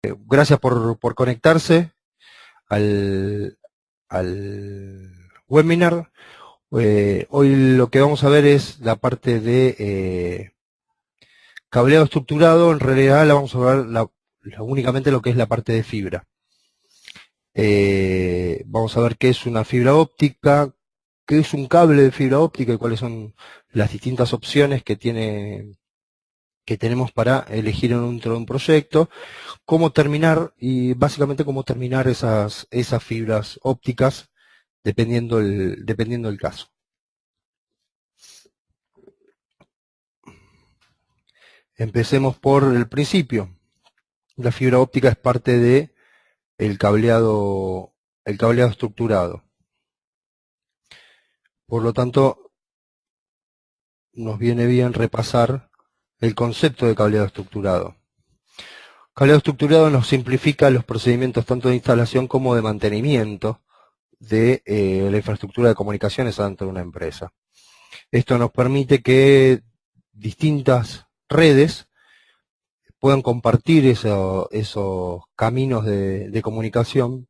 Gracias por conectarse al webinar. Hoy lo que vamos a ver es la parte de cableado estructurado. En realidad la vamos a ver únicamente lo que es la parte de fibra. Vamos a ver qué es una fibra óptica, qué es un cable de fibra óptica y cuáles son las distintas opciones que tenemos para elegir dentro de un proyecto, cómo terminar y básicamente cómo terminar esas fibras ópticas dependiendo el caso. Empecemos por el principio. La fibra óptica es parte de el cableado estructurado. Por lo tanto, nos viene bien repasar el concepto de cableado estructurado. Cableado estructurado nos simplifica los procedimientos tanto de instalación como de mantenimiento de la infraestructura de comunicaciones dentro de una empresa. Esto nos permite que distintas redes puedan compartir esos caminos de comunicación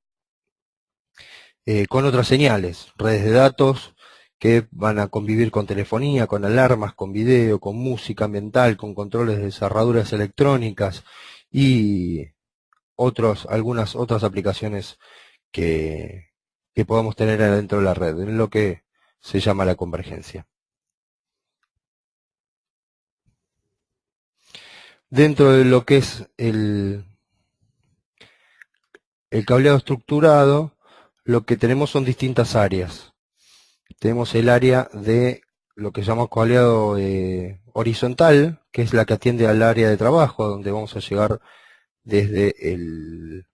con otras señales, redes de datos que van a convivir con telefonía, con alarmas, con video, con música ambiental, con controles de cerraduras electrónicas y algunas otras aplicaciones que podamos tener adentro de la red, en lo que se llama la convergencia. Dentro de lo que es el cableado estructurado, lo que tenemos son distintas áreas. Tenemos el área de lo que llamamos cableado horizontal, que es la que atiende al área de trabajo, donde vamos a llegar desde el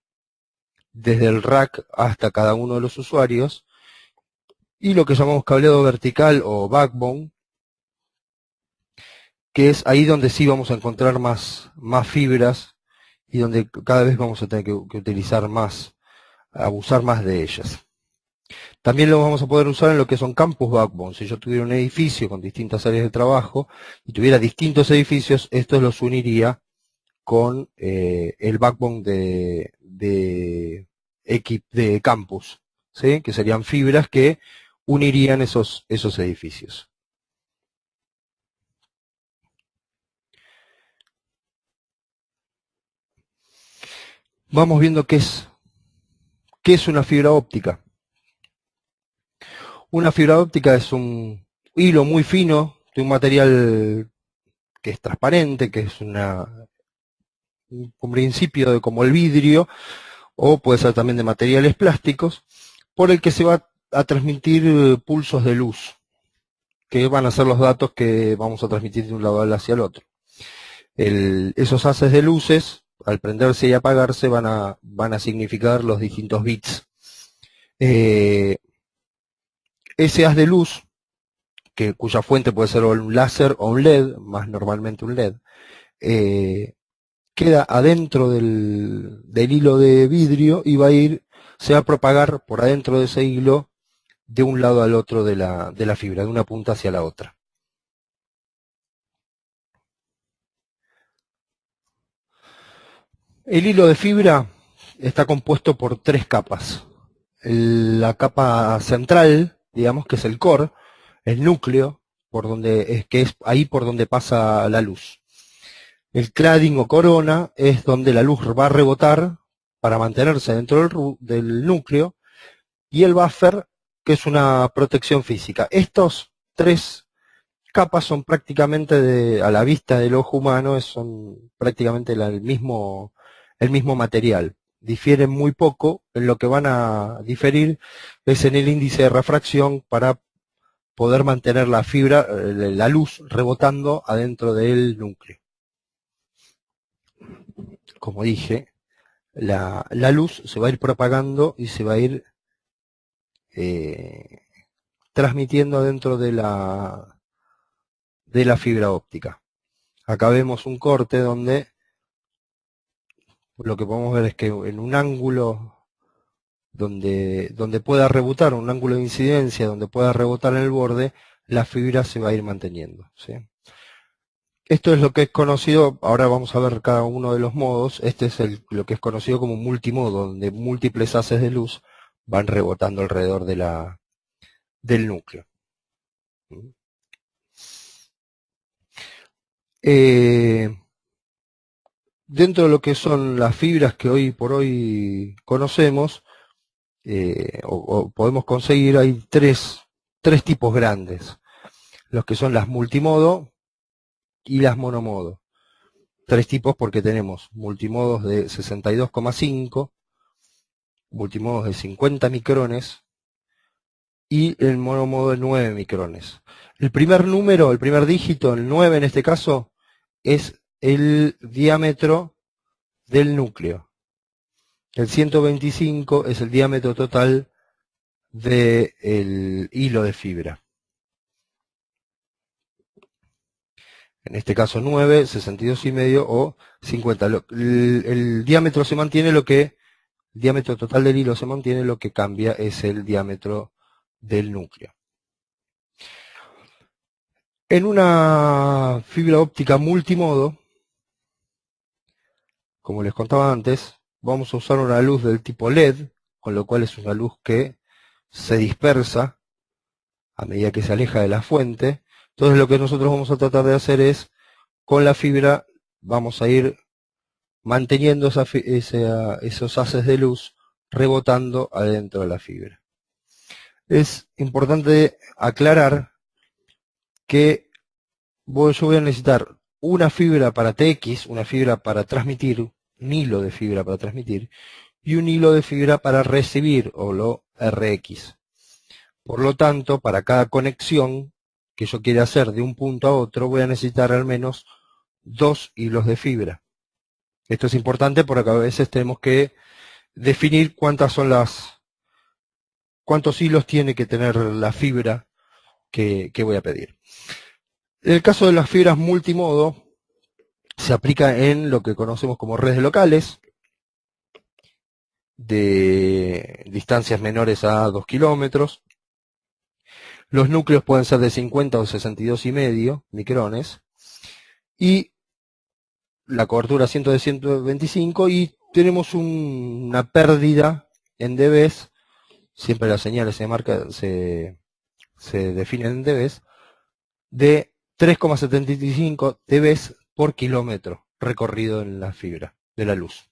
rack hasta cada uno de los usuarios, y lo que llamamos cableado vertical o backbone, que es ahí donde sí vamos a encontrar más fibras y donde cada vez vamos a tener que utilizar más, abusar más de ellas. También lo vamos a poder usar en lo que son campus backbone. Si yo tuviera un edificio con distintas áreas de trabajo y tuviera distintos edificios, estos los uniría con el backbone de campus, ¿sí? Que serían fibras que unirían esos edificios. Vamos viendo qué es una fibra óptica. Una fibra óptica es un hilo muy fino de un material que es transparente, que es un principio de como el vidrio, o puede ser también de materiales plásticos, por el que se va a transmitir pulsos de luz, que van a ser los datos que vamos a transmitir de un lado hacia el otro. Esos haces de luces, al prenderse y apagarse, van a significar los distintos bits. Ese haz de luz, cuya fuente puede ser un láser o un LED, más normalmente un LED, queda adentro del hilo de vidrio y se va a propagar por adentro de ese hilo de un lado al otro de la fibra, de una punta hacia la otra. El hilo de fibra está compuesto por 3 capas. La capa central, digamos que es el core, el núcleo, que es ahí por donde pasa la luz. El cladding o corona es donde la luz va a rebotar para mantenerse dentro del núcleo, y el buffer, que es una protección física. Estos 3 capas son prácticamente, a la vista del ojo humano, son prácticamente el mismo material. Difieren muy poco. En lo que van a diferir es en el índice de refracción para poder mantener la fibra, la luz rebotando adentro del núcleo. Como dije, la luz se va a ir propagando y se va a ir transmitiendo dentro de la fibra óptica. Acá vemos un corte donde lo que podemos ver es que en un ángulo donde pueda rebotar, un ángulo de incidencia donde pueda rebotar en el borde, la fibra se va a ir manteniendo, ¿sí? Esto es lo que es conocido, ahora vamos a ver cada uno de los modos. Este es lo que es conocido como multimodo, donde múltiples haces de luz van rebotando alrededor del núcleo. Dentro de lo que son las fibras que hoy por hoy conocemos, o podemos conseguir, hay tres tipos grandes. Los que son las multimodo y las monomodo. Tres tipos porque tenemos multimodos de 62,5, multimodos de 50 micrones y el monomodo de 9 micrones. El primer número, el primer dígito, el 9 en este caso, es el diámetro del núcleo. El 125 es el diámetro total del hilo de fibra. En este caso 9, 62,5 o 50. El diámetro se mantiene, el diámetro total del hilo se mantiene, lo que cambia es el diámetro del núcleo. En una fibra óptica multimodo, como les contaba antes, vamos a usar una luz del tipo LED, con lo cual es una luz que se dispersa a medida que se aleja de la fuente. Entonces lo que nosotros vamos a tratar de hacer es, con la fibra, vamos a ir manteniendo esos haces de luz rebotando adentro de la fibra. Es importante aclarar que yo voy a necesitar una fibra para TX, una fibra para transmitir, un hilo de fibra para transmitir, y un hilo de fibra para recibir, o lo RX. Por lo tanto, para cada conexión que yo quiera hacer de un punto a otro, voy a necesitar al menos 2 hilos de fibra. Esto es importante porque a veces tenemos que definir cuántos hilos tiene que tener la fibra que voy a pedir. En el caso de las fibras multimodo, se aplica en lo que conocemos como redes locales, de distancias menores a 2 kilómetros. Los núcleos pueden ser de 50 o 62,5 micrones. Y la cobertura 100 de 125, y tenemos una pérdida en dBs. Siempre las señales se definen en dBs, de 3,75 dBs por kilómetro recorrido en la fibra de la luz.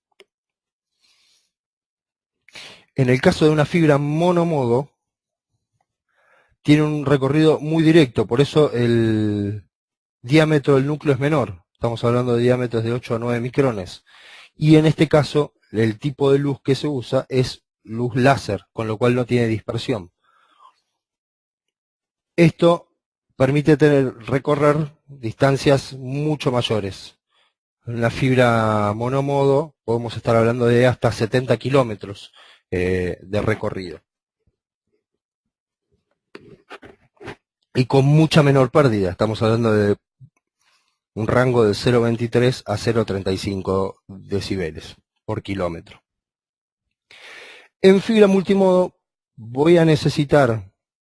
En el caso de una fibra monomodo, tiene un recorrido muy directo, por eso el diámetro del núcleo es menor. Estamos hablando de diámetros de 8 a 9 micrones. Y en este caso, el tipo de luz que se usa es luz láser, con lo cual no tiene dispersión. Esto permite recorrer distancias mucho mayores. En la fibra monomodo podemos estar hablando de hasta 70 kilómetros de recorrido. Y con mucha menor pérdida. Estamos hablando de un rango de 0,23 a 0,35 decibeles por kilómetro. En fibra multimodo voy a necesitar,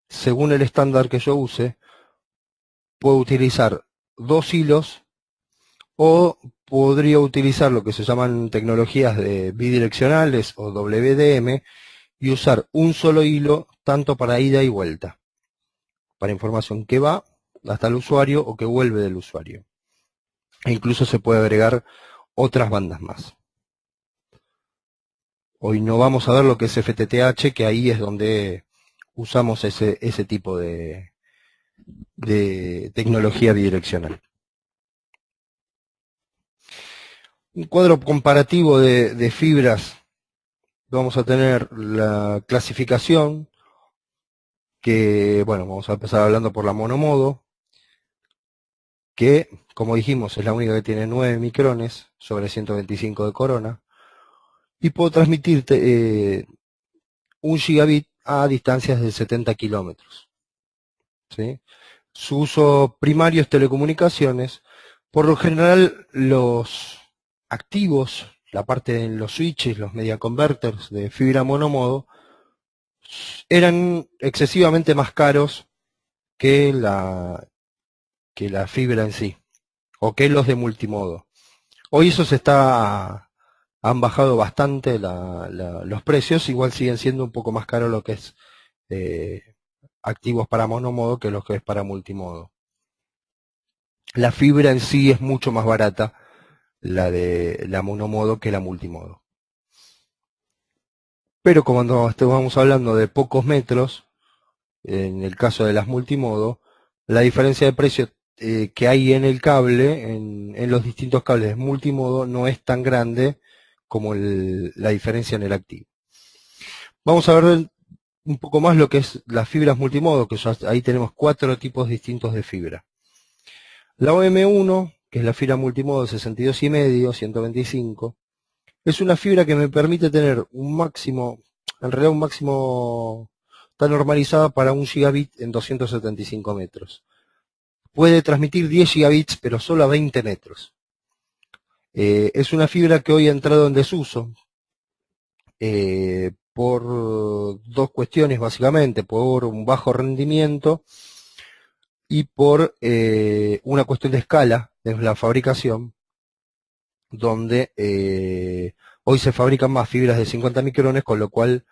según el estándar que yo use, puedo utilizar 2 hilos, o podría utilizar lo que se llaman tecnologías de bidireccionales o WDM y usar un solo hilo tanto para ida y vuelta, para información que va hasta el usuario o que vuelve del usuario. E incluso se puede agregar otras bandas más. Hoy no vamos a ver lo que es FTTH, que ahí es donde usamos ese tipo de tecnología bidireccional. Un cuadro comparativo de fibras. Vamos a tener la clasificación, que, bueno, vamos a empezar hablando por la monomodo, que, como dijimos, es la única que tiene 9 micrones sobre 125 de corona, y puedo transmitirte 1 gigabit a distancias de 70 kilómetros. ¿Sí? Su uso primario es telecomunicaciones. Por lo general, los activos, la parte de los switches, los media converters de fibra monomodo, eran excesivamente más caros que la fibra en sí. o que los de multimodo. Hoy han bajado bastante los precios, igual siguen siendo un poco más caros lo que es activos para monomodo que los que es para multimodo. La fibra en sí es mucho más barata, la de la monomodo que la multimodo. Pero como estamos hablando de pocos metros, en el caso de las multimodo, la diferencia de precio que hay en el cable, en los distintos cables multimodo, no es tan grande como la diferencia en el activo. Vamos a ver un poco más lo que es las fibras multimodo, que ahí tenemos 4 tipos distintos de fibra. La OM1, que es la fibra multimodo 62,5, 125, es una fibra que me permite tener un máximo, en realidad un máximo, está normalizada para 1 gigabit en 275 metros. Puede transmitir 10 gigabits, pero solo a 20 metros. Es una fibra que hoy ha entrado en desuso por 2 cuestiones básicamente, por un bajo rendimiento y por una cuestión de escala de la fabricación, donde hoy se fabrican más fibras de 50 micrones, con lo cual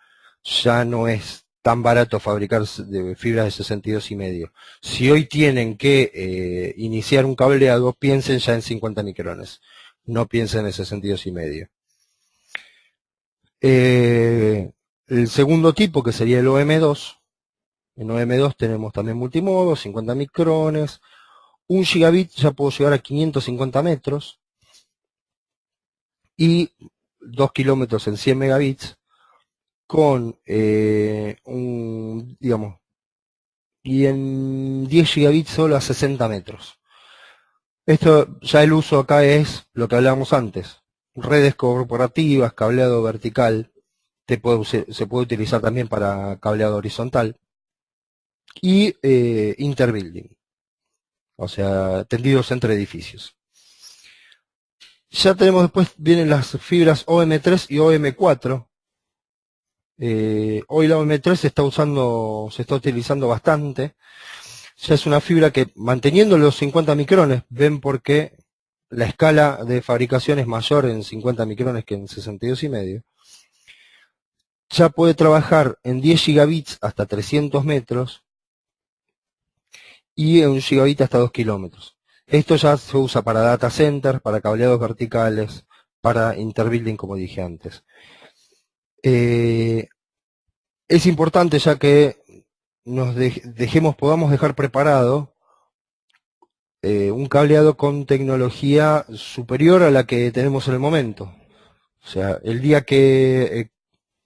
ya no es tan barato fabricar fibras de 62,5. Si hoy tienen que iniciar un cableado, piensen ya en 50 micrones, no piensen en 62,5. El segundo tipo, que sería el OM2, en OM2 tenemos también multimodo, 50 micrones, 1 gigabit ya puedo llegar a 550 metros, y 2 kilómetros en 100 megabits, con digamos, y en 10 gigabits solo a 60 metros. Esto ya el uso acá es lo que hablábamos antes, redes corporativas, cableado vertical, se puede utilizar también para cableado horizontal, y interbuilding, o sea, tendidos entre edificios. Ya tenemos después, vienen las fibras OM3 y OM4. Hoy la OM3 se está utilizando bastante. Ya es una fibra que, manteniendo los 50 micrones, ven por qué la escala de fabricación es mayor en 50 micrones que en 62,5. Ya puede trabajar en 10 gigabits hasta 300 metros y en 1 gigabit hasta 2 kilómetros. Esto ya se usa para data centers, para cableados verticales, para interbuilding, como dije antes. Es importante ya que podamos dejar preparado un cableado con tecnología superior a la que tenemos en el momento. O sea, el día que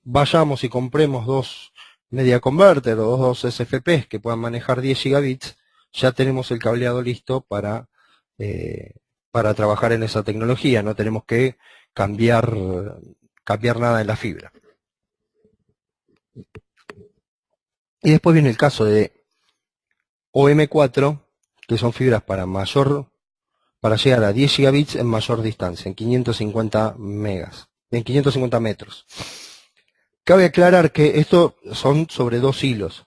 vayamos y compremos 2 media converter o 2 SFPs que puedan manejar 10 gigabits, ya tenemos el cableado listo para trabajar en esa tecnología. No tenemos que cambiar nada en la fibra. Y después viene el caso de OM4, que son fibras para llegar a 10 gigabits en mayor distancia, en 550 metros. Cabe aclarar que esto son sobre 2 hilos.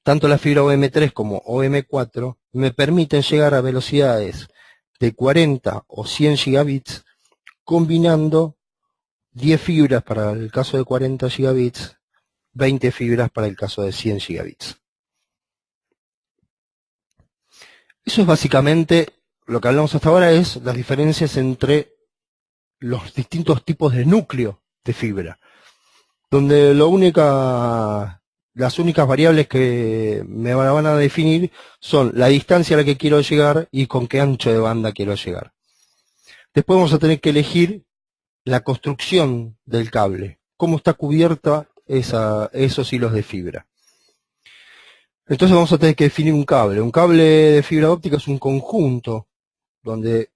Tanto la fibra OM3 como OM4 me permiten llegar a velocidades de 40 o 100 gigabits combinando 10 fibras para el caso de 40 gigabits, 20 fibras para el caso de 100 gigabits. Eso es básicamente lo que hablamos hasta ahora, es las diferencias entre los distintos tipos de núcleo de fibra, donde las únicas variables que me van a definir son la distancia a la que quiero llegar y con qué ancho de banda quiero llegar. Después vamos a tener que elegir la construcción del cable, cómo está cubierta esos hilos de fibra. Entonces vamos a tener que definir un cable. Un cable de fibra óptica es un conjunto donde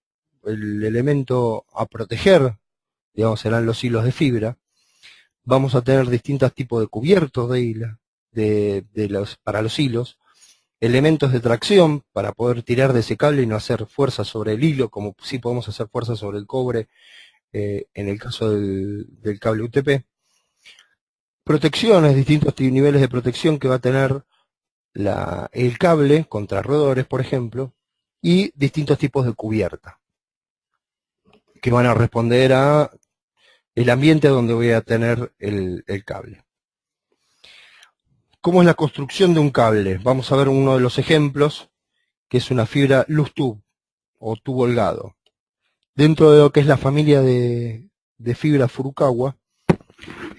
el elemento a proteger, digamos, serán los hilos de fibra. Vamos a tener distintos tipos de cubiertos para los hilos, elementos de tracción para poder tirar de ese cable y no hacer fuerza sobre el hilo, como sí podemos hacer fuerza sobre el cobre en el caso del cable UTP. Protecciones, distintos niveles de protección que va a tener el cable contra roedores, por ejemplo, y distintos tipos de cubierta, que van a responder a el ambiente donde voy a tener el cable. ¿Cómo es la construcción de un cable? Vamos a ver uno de los ejemplos, que es una fibra loose tube o tubo holgado. Dentro de lo que es la familia de fibra Furukawa,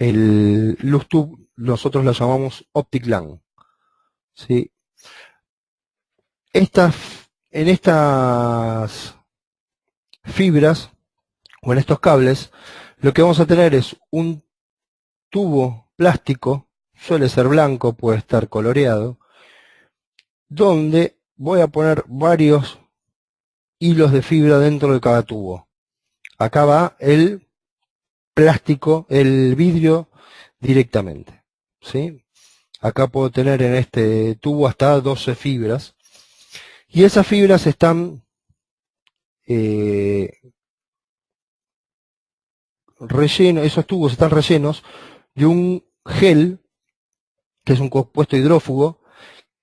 el loose tube nosotros lo llamamos optic LAN. ¿Sí? En estas fibras o en estos cables, lo que vamos a tener es un tubo plástico, suele ser blanco, puede estar coloreado, donde voy a poner varios hilos de fibra dentro de cada tubo. Acá va el plástico, el vidrio directamente, ¿sí? Acá puedo tener en este tubo hasta 12 fibras, y esas fibras están esos tubos están rellenos de un gel, que es un compuesto hidrófugo,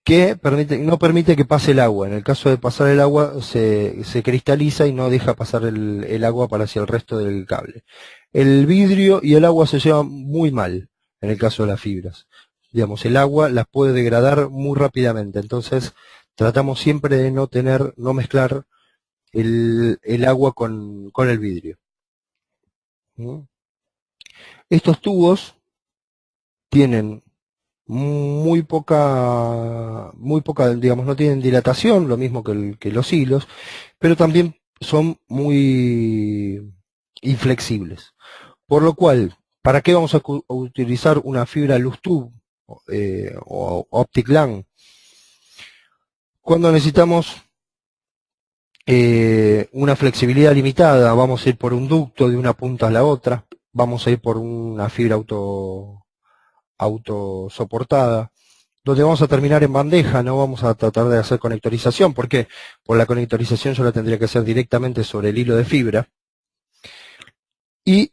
que no permite que pase el agua. En el caso de pasar el agua, se cristaliza y no deja pasar el agua para hacia el resto del cable. El vidrio y el agua se llevan muy mal en el caso de las fibras. Digamos, el agua las puede degradar muy rápidamente. Entonces, tratamos siempre de no mezclar el agua con el vidrio. ¿Mm? Estos tubos tienen muy poca, digamos, no tienen dilatación, lo mismo que los hilos, pero también son muy inflexibles. Por lo cual, ¿para qué vamos a utilizar una fibra loose tube o optic LAN? Cuando necesitamos una flexibilidad limitada, vamos a ir por un ducto de una punta a la otra, vamos a ir por una fibra autosoportada, donde vamos a terminar en bandeja, no vamos a tratar de hacer conectorización, porque por la conectorización yo la tendría que hacer directamente sobre el hilo de fibra, y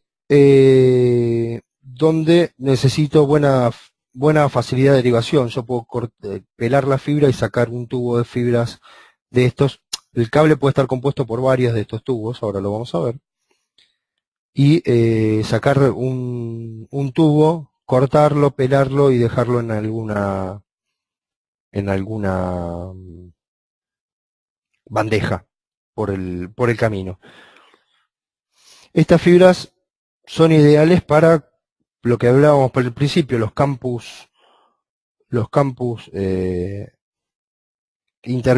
donde necesito buena facilidad de derivación. Yo puedo pelar la fibra y sacar un tubo de fibras de estos. El cable puede estar compuesto por varios de estos tubos, ahora lo vamos a ver, y sacar un tubo, cortarlo, pelarlo y dejarlo en alguna bandeja por el camino. Estas fibras son ideales para lo que hablábamos por el principio, los campus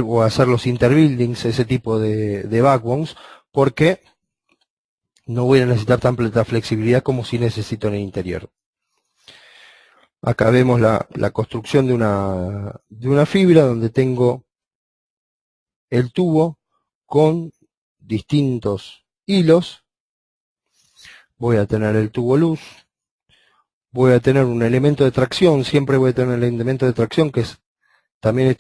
o hacer los interbuildings, ese tipo de backbones, porque no voy a necesitar tanta flexibilidad como si necesito en el interior. Acá vemos la construcción de una fibra donde tengo el tubo con distintos hilos. Voy a tener el tubo luz, voy a tener un elemento de tracción, siempre voy a tener el elemento de tracción, que es también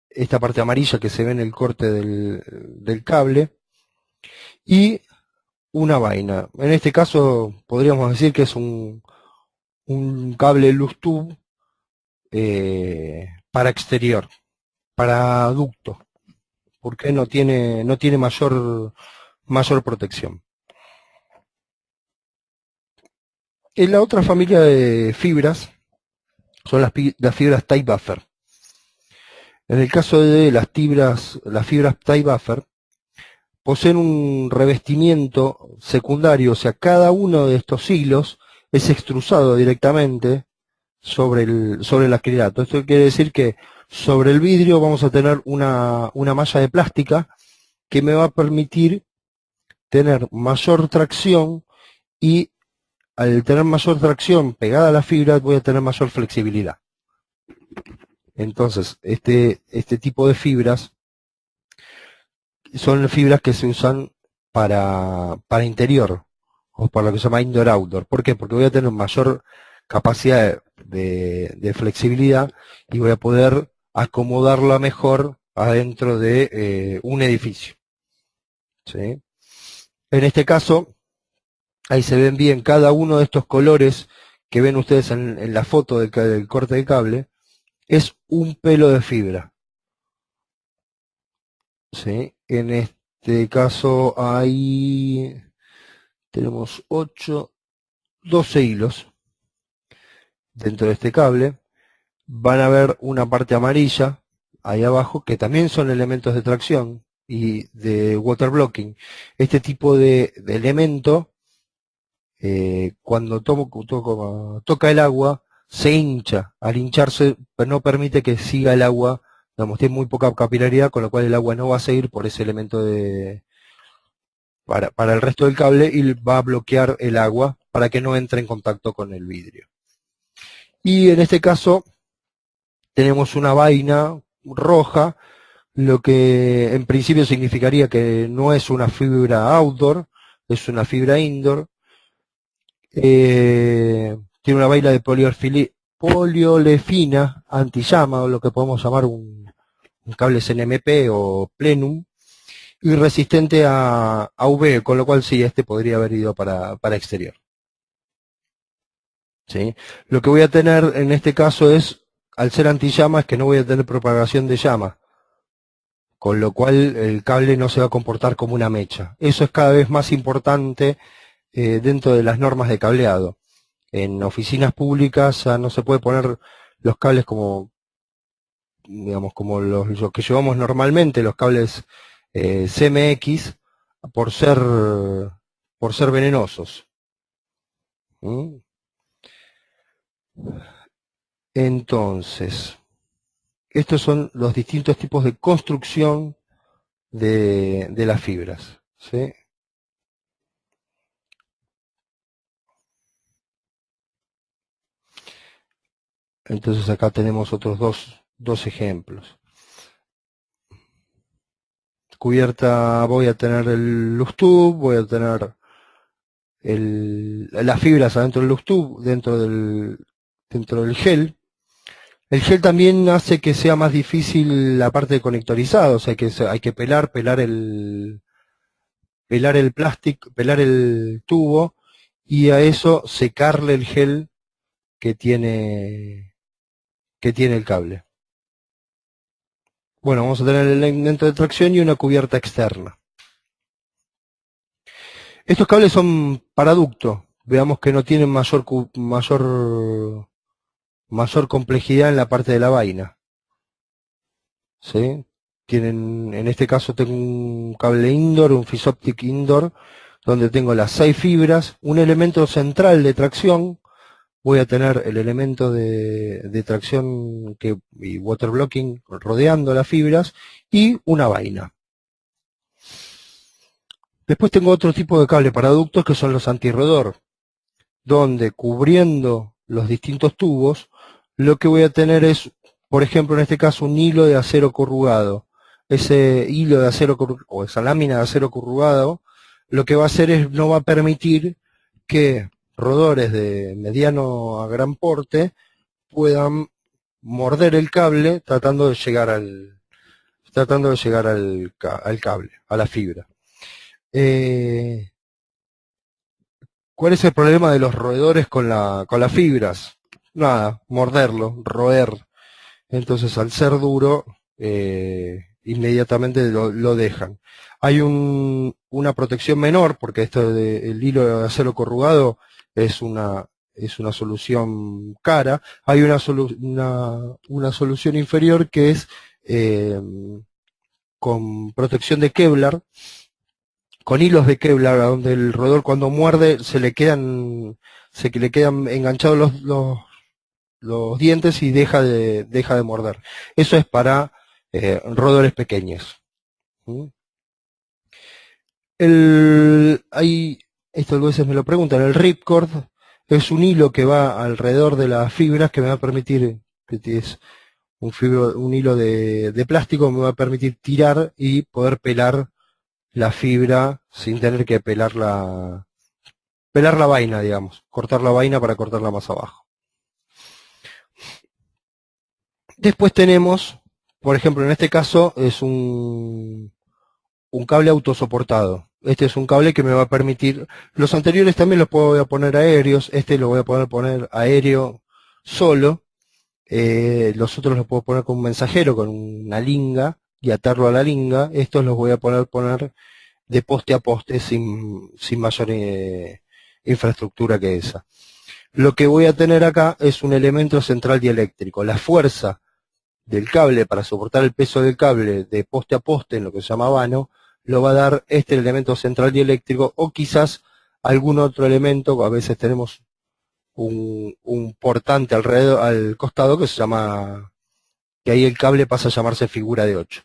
esta parte amarilla que se ve en el corte del cable, y una vaina. En este caso podríamos decir que es un cable loose tube para exterior, para ducto, porque no tiene mayor protección. En la otra familia de fibras son las fibras tie buffer. En el caso de las fibras tie buffer poseen un revestimiento secundario, o sea, cada uno de estos hilos es extrusado directamente sobre el acrilato. Esto quiere decir que sobre el vidrio vamos a tener una malla de plástica que me va a permitir tener mayor tracción, y al tener mayor tracción pegada a la fibra voy a tener mayor flexibilidad. Entonces, este tipo de fibras son fibras que se usan para interior, o para lo que se llama indoor-outdoor. ¿Por qué? Porque voy a tener mayor capacidad de flexibilidad y voy a poder acomodarla mejor adentro de un edificio. ¿Sí? En este caso, ahí se ven bien cada uno de estos colores que ven ustedes en la foto del corte de cable, es un pelo de fibra. ¿sí? En este caso tenemos 12 hilos dentro de este cable. Van a ver una parte amarilla ahí abajo que también son elementos de tracción y de water blocking. Este tipo de elemento, cuando toca el agua, se hincha. Al hincharse no permite que siga el agua, digamos, tiene muy poca capilaridad, con lo cual el agua no va a seguir por ese elemento para el resto del cable y va a bloquear el agua para que no entre en contacto con el vidrio. Y en este caso tenemos una vaina roja, lo que en principio significaría que no es una fibra outdoor, es una fibra indoor. Tiene una vaina de poliolefina antillama, o lo que podemos llamar un cable CNMP o plenum, y resistente a UV, con lo cual sí, este podría haber ido para exterior. ¿Sí? Lo que voy a tener en este caso es, al ser antillama, es que no voy a tener propagación de llama, con lo cual el cable no se va a comportar como una mecha. Eso es cada vez más importante dentro de las normas de cableado. En oficinas públicas ya no se puede poner los cables como, digamos, como los que llevamos normalmente, los cables CMX, por ser, por ser venenosos. ¿Mm? Entonces, estos son los distintos tipos de construcción de las fibras, ¿sí? Entonces acá tenemos otros dos ejemplos. Cubierta voy a tener el loose tube, voy a tener las fibras adentro del loose tube, dentro del gel. El gel también hace que sea más difícil la parte de conectorizado, o sea que hay que pelar el plástico, pelar el tubo y a eso secarle el gel que tiene el cable. Bueno, vamos a tener el elemento de tracción y una cubierta externa. Estos cables son para ducto. Veamos que no tienen mayor complejidad en la parte de la vaina. ¿Sí? En este caso tengo un cable indoor, un Fisoptic indoor, donde tengo las 6 fibras, un elemento central de tracción. Voy a tener el elemento de tracción y water blocking rodeando las fibras y una vaina. Después tengo otro tipo de cable para ductos que son los antirrotor, donde cubriendo los distintos tubos, lo que voy a tener es, por ejemplo, en este caso, un hilo de acero corrugado. Ese hilo de acero o esa lámina de acero corrugado, lo que va a hacer es, no va a permitir que rodores de mediano a gran porte puedan morder el cable tratando de llegar al cable, a la fibra. ¿Cuál es el problema de los roedores con las fibras? Nada, morderlo, roer. Entonces, al ser duro, inmediatamente lo dejan. Hay una protección menor, porque el hilo de acero corrugado es una solución cara. Hay una solución inferior que es con protección de Kevlar, con hilos de Kevlar, donde el roedor cuando muerde se le quedan enganchados los dientes y deja de morder. Eso es para roedores pequeños. ¿Mm? Esto a veces me lo preguntan, el ripcord es un hilo que va alrededor de las fibras que me va a permitir, que es un hilo de plástico, me va a permitir tirar y poder pelar la fibra sin tener que pelar la vaina, digamos, cortar la vaina para cortarla más abajo. Después tenemos, por ejemplo, en este caso es un cable autosoportado. Este es un cable que me va a permitir, los anteriores también los voy a poner aéreos, este lo voy a poner aéreo solo, los otros los puedo poner con un mensajero, con una linga, y atarlo a la linga. Estos los voy a poner de poste a poste sin mayor infraestructura que esa. Lo que voy a tener acá es un elemento central dieléctrico. La fuerza del cable para soportar el peso del cable de poste a poste, en lo que se llama vano, lo va a dar este elemento central dieléctrico o quizás algún otro elemento. A veces tenemos un portante alrededor, al costado, que se llama, que ahí el cable pasa a llamarse figura de 8.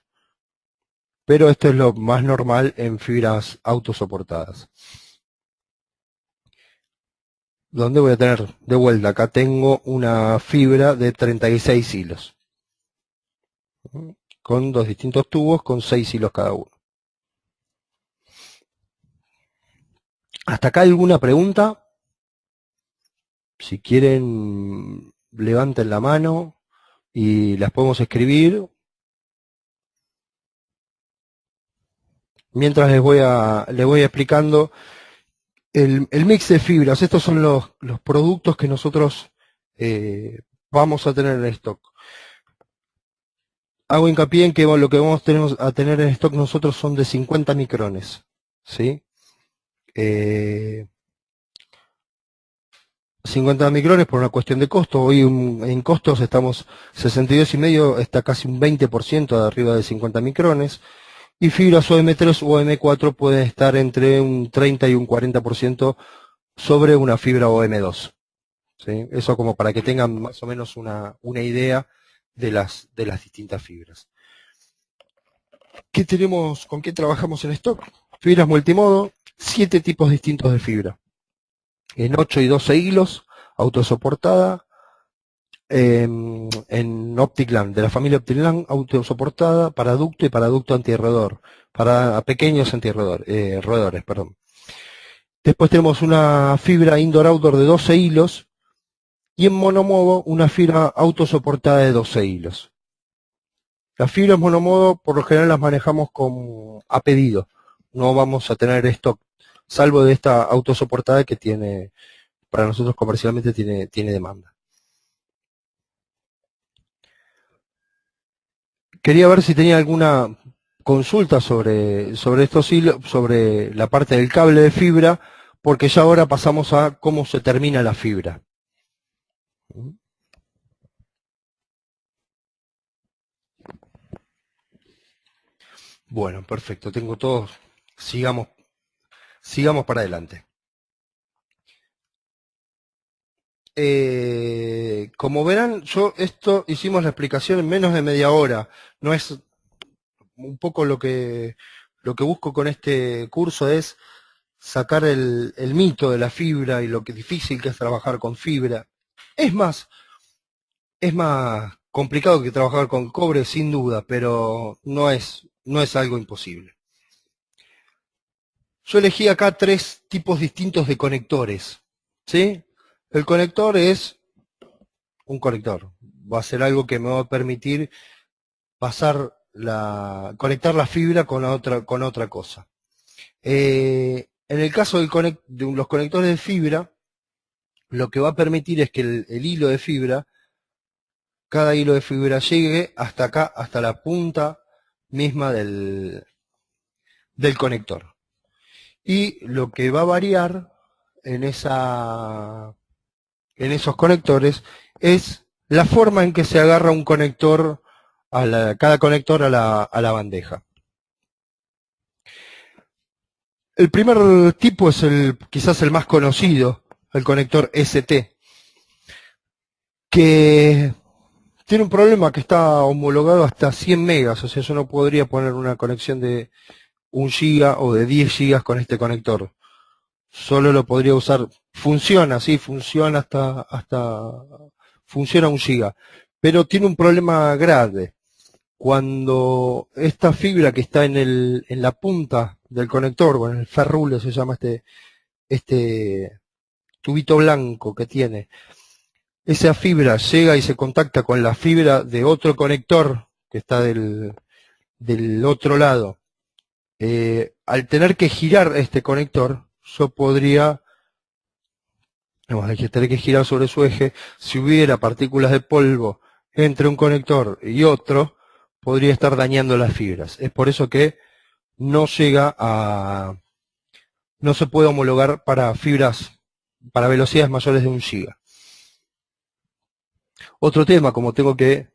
Pero esto es lo más normal en fibras autosoportadas. ¿Dónde voy a tener? De vuelta, acá tengo una fibra de 36 hilos. Con dos distintos tubos con 6 hilos cada uno. ¿Hasta acá alguna pregunta? Si quieren, levanten la mano y las podemos escribir. Mientras les voy explicando el mix de fibras. Estos son los productos que nosotros vamos a tener en stock. Hago hincapié en que lo que vamos a tener en stock nosotros son de 50 micrones. ¿Sí? 50 micrones por una cuestión de costo. Hoy en costos estamos 62,5, está casi un 20% de arriba de 50 micrones. Y fibras OM3 o OM4 pueden estar entre un 30 y un 40% sobre una fibra OM2. ¿Sí? Eso como para que tengan más o menos una idea de las distintas fibras. ¿Qué tenemos, con qué trabajamos en stock? Fibras multimodo, 7 tipos distintos de fibra. En 8 y 12 hilos, autosoportada, en OpticLAN, de la familia OpticLAN, autosoportada, para ducto y para ducto antirroedor, para pequeños roedores. Después tenemos una fibra indoor-outdoor de 12 hilos, y en monomodo una fibra autosoportada de 12 hilos. Las fibras monomodo por lo general las manejamos a pedido, no vamos a tener stock, salvo de esta autosoportada que tiene, para nosotros comercialmente tiene demanda. Quería ver si tenía alguna consulta sobre estos hilos, sobre la parte del cable de fibra, porque ya ahora pasamos a cómo se termina la fibra. Bueno, perfecto, tengo todos. Sigamos para adelante. Como verán, esto hicimos la explicación en menos de media hora. No es un poco lo que busco con este curso, es sacar el mito de la fibra y lo que difícil que es trabajar con fibra. Es más complicado que trabajar con cobre, sin duda, pero no es algo imposible. Yo elegí acá 3 tipos distintos de conectores, ¿sí? El conector es un conector. Va a ser algo que me va a permitir conectar la fibra con otra cosa. En el caso de los conectores de fibra, lo que va a permitir es que el hilo de fibra, cada hilo de fibra llegue hasta acá, hasta la punta misma del conector. Y lo que va a variar en esos conectores es la forma en que se agarra un conector, cada conector a la bandeja. El primer tipo es quizás el más conocido, el conector ST, que tiene un problema que está homologado hasta 100 megas, o sea, yo no podría poner una conexión de 1 giga o de 10 gigas con este conector. Solo lo podría usar, funciona, sí, funciona funciona 1 giga, pero tiene un problema grave. Cuando esta fibra que está en la punta del conector, bueno, el ferrule se llama este tubito blanco que tiene, esa fibra llega y se contacta con la fibra de otro conector que está del otro lado. Al tener que girar este conector, yo podría, tener que girar sobre su eje, si hubiera partículas de polvo entre un conector y otro, podría estar dañando las fibras. Es por eso que no se puede homologar para fibras, para velocidades mayores de 1 giga. Otro tema, como tengo que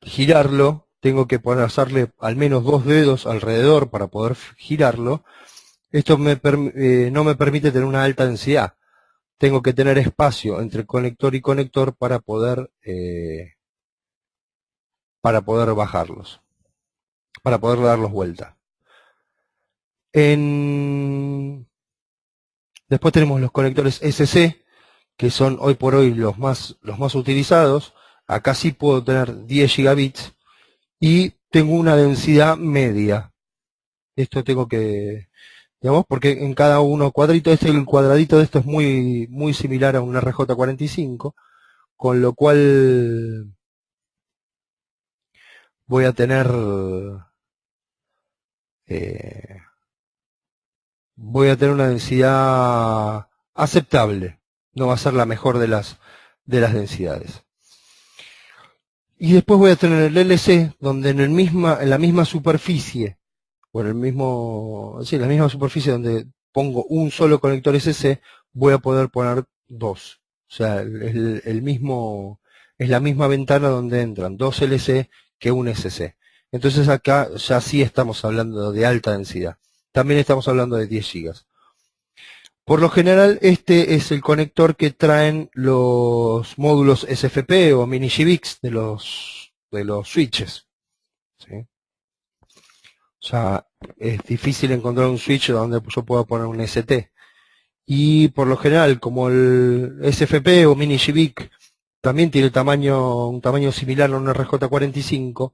girarlo, tengo que hacerle al menos 2 dedos alrededor para poder girarlo. Esto no me permite tener una alta densidad. Tengo que tener espacio entre conector y conector para poder bajarlos, para poder darlos vuelta. Después tenemos los conectores SC, que son hoy por hoy los más utilizados. Acá sí puedo tener 10 gigabits y tengo una densidad media. Esto tengo que, digamos, porque en cada uno cuadrito, el cuadradito de esto es muy similar a un RJ45, con lo cual voy a tener una densidad aceptable. No va a ser la mejor de las densidades. Y después voy a tener el LC, donde en la misma superficie, o en la misma superficie donde pongo un solo conector SC, voy a poder poner 2. O sea, es la misma ventana donde entran 2 LC que un SC. Entonces acá ya sí estamos hablando de alta densidad. También estamos hablando de 10 gigas. Por lo general, este es el conector que traen los módulos SFP o mini GBICs de los switches, ¿sí? O sea, es difícil encontrar un switch donde yo pueda poner un ST. Y por lo general, como el SFP o mini GBIC también tiene un tamaño similar a un RJ45,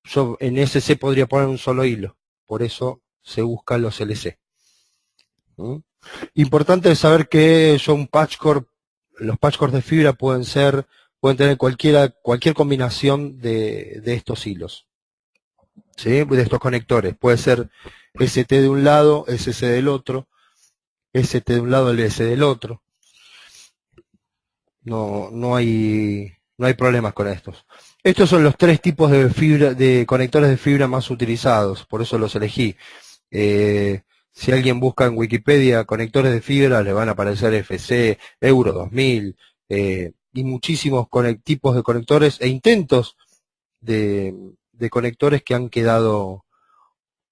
yo en SC podría poner un solo hilo. Por eso se buscan los LC. ¿Mm? Importante es saber que son los patchcore de fibra pueden tener cualquier combinación de estos hilos, ¿sí? De estos conectores. Puede ser ST de un lado, SC del otro, ST de un lado, LS del otro. No hay problemas con estos. Estos son los 3 tipos de conectores de fibra más utilizados, por eso los elegí. Si alguien busca en Wikipedia conectores de fibra, le van a aparecer FC, Euro 2000, y muchísimos tipos de conectores e intentos de conectores que han quedado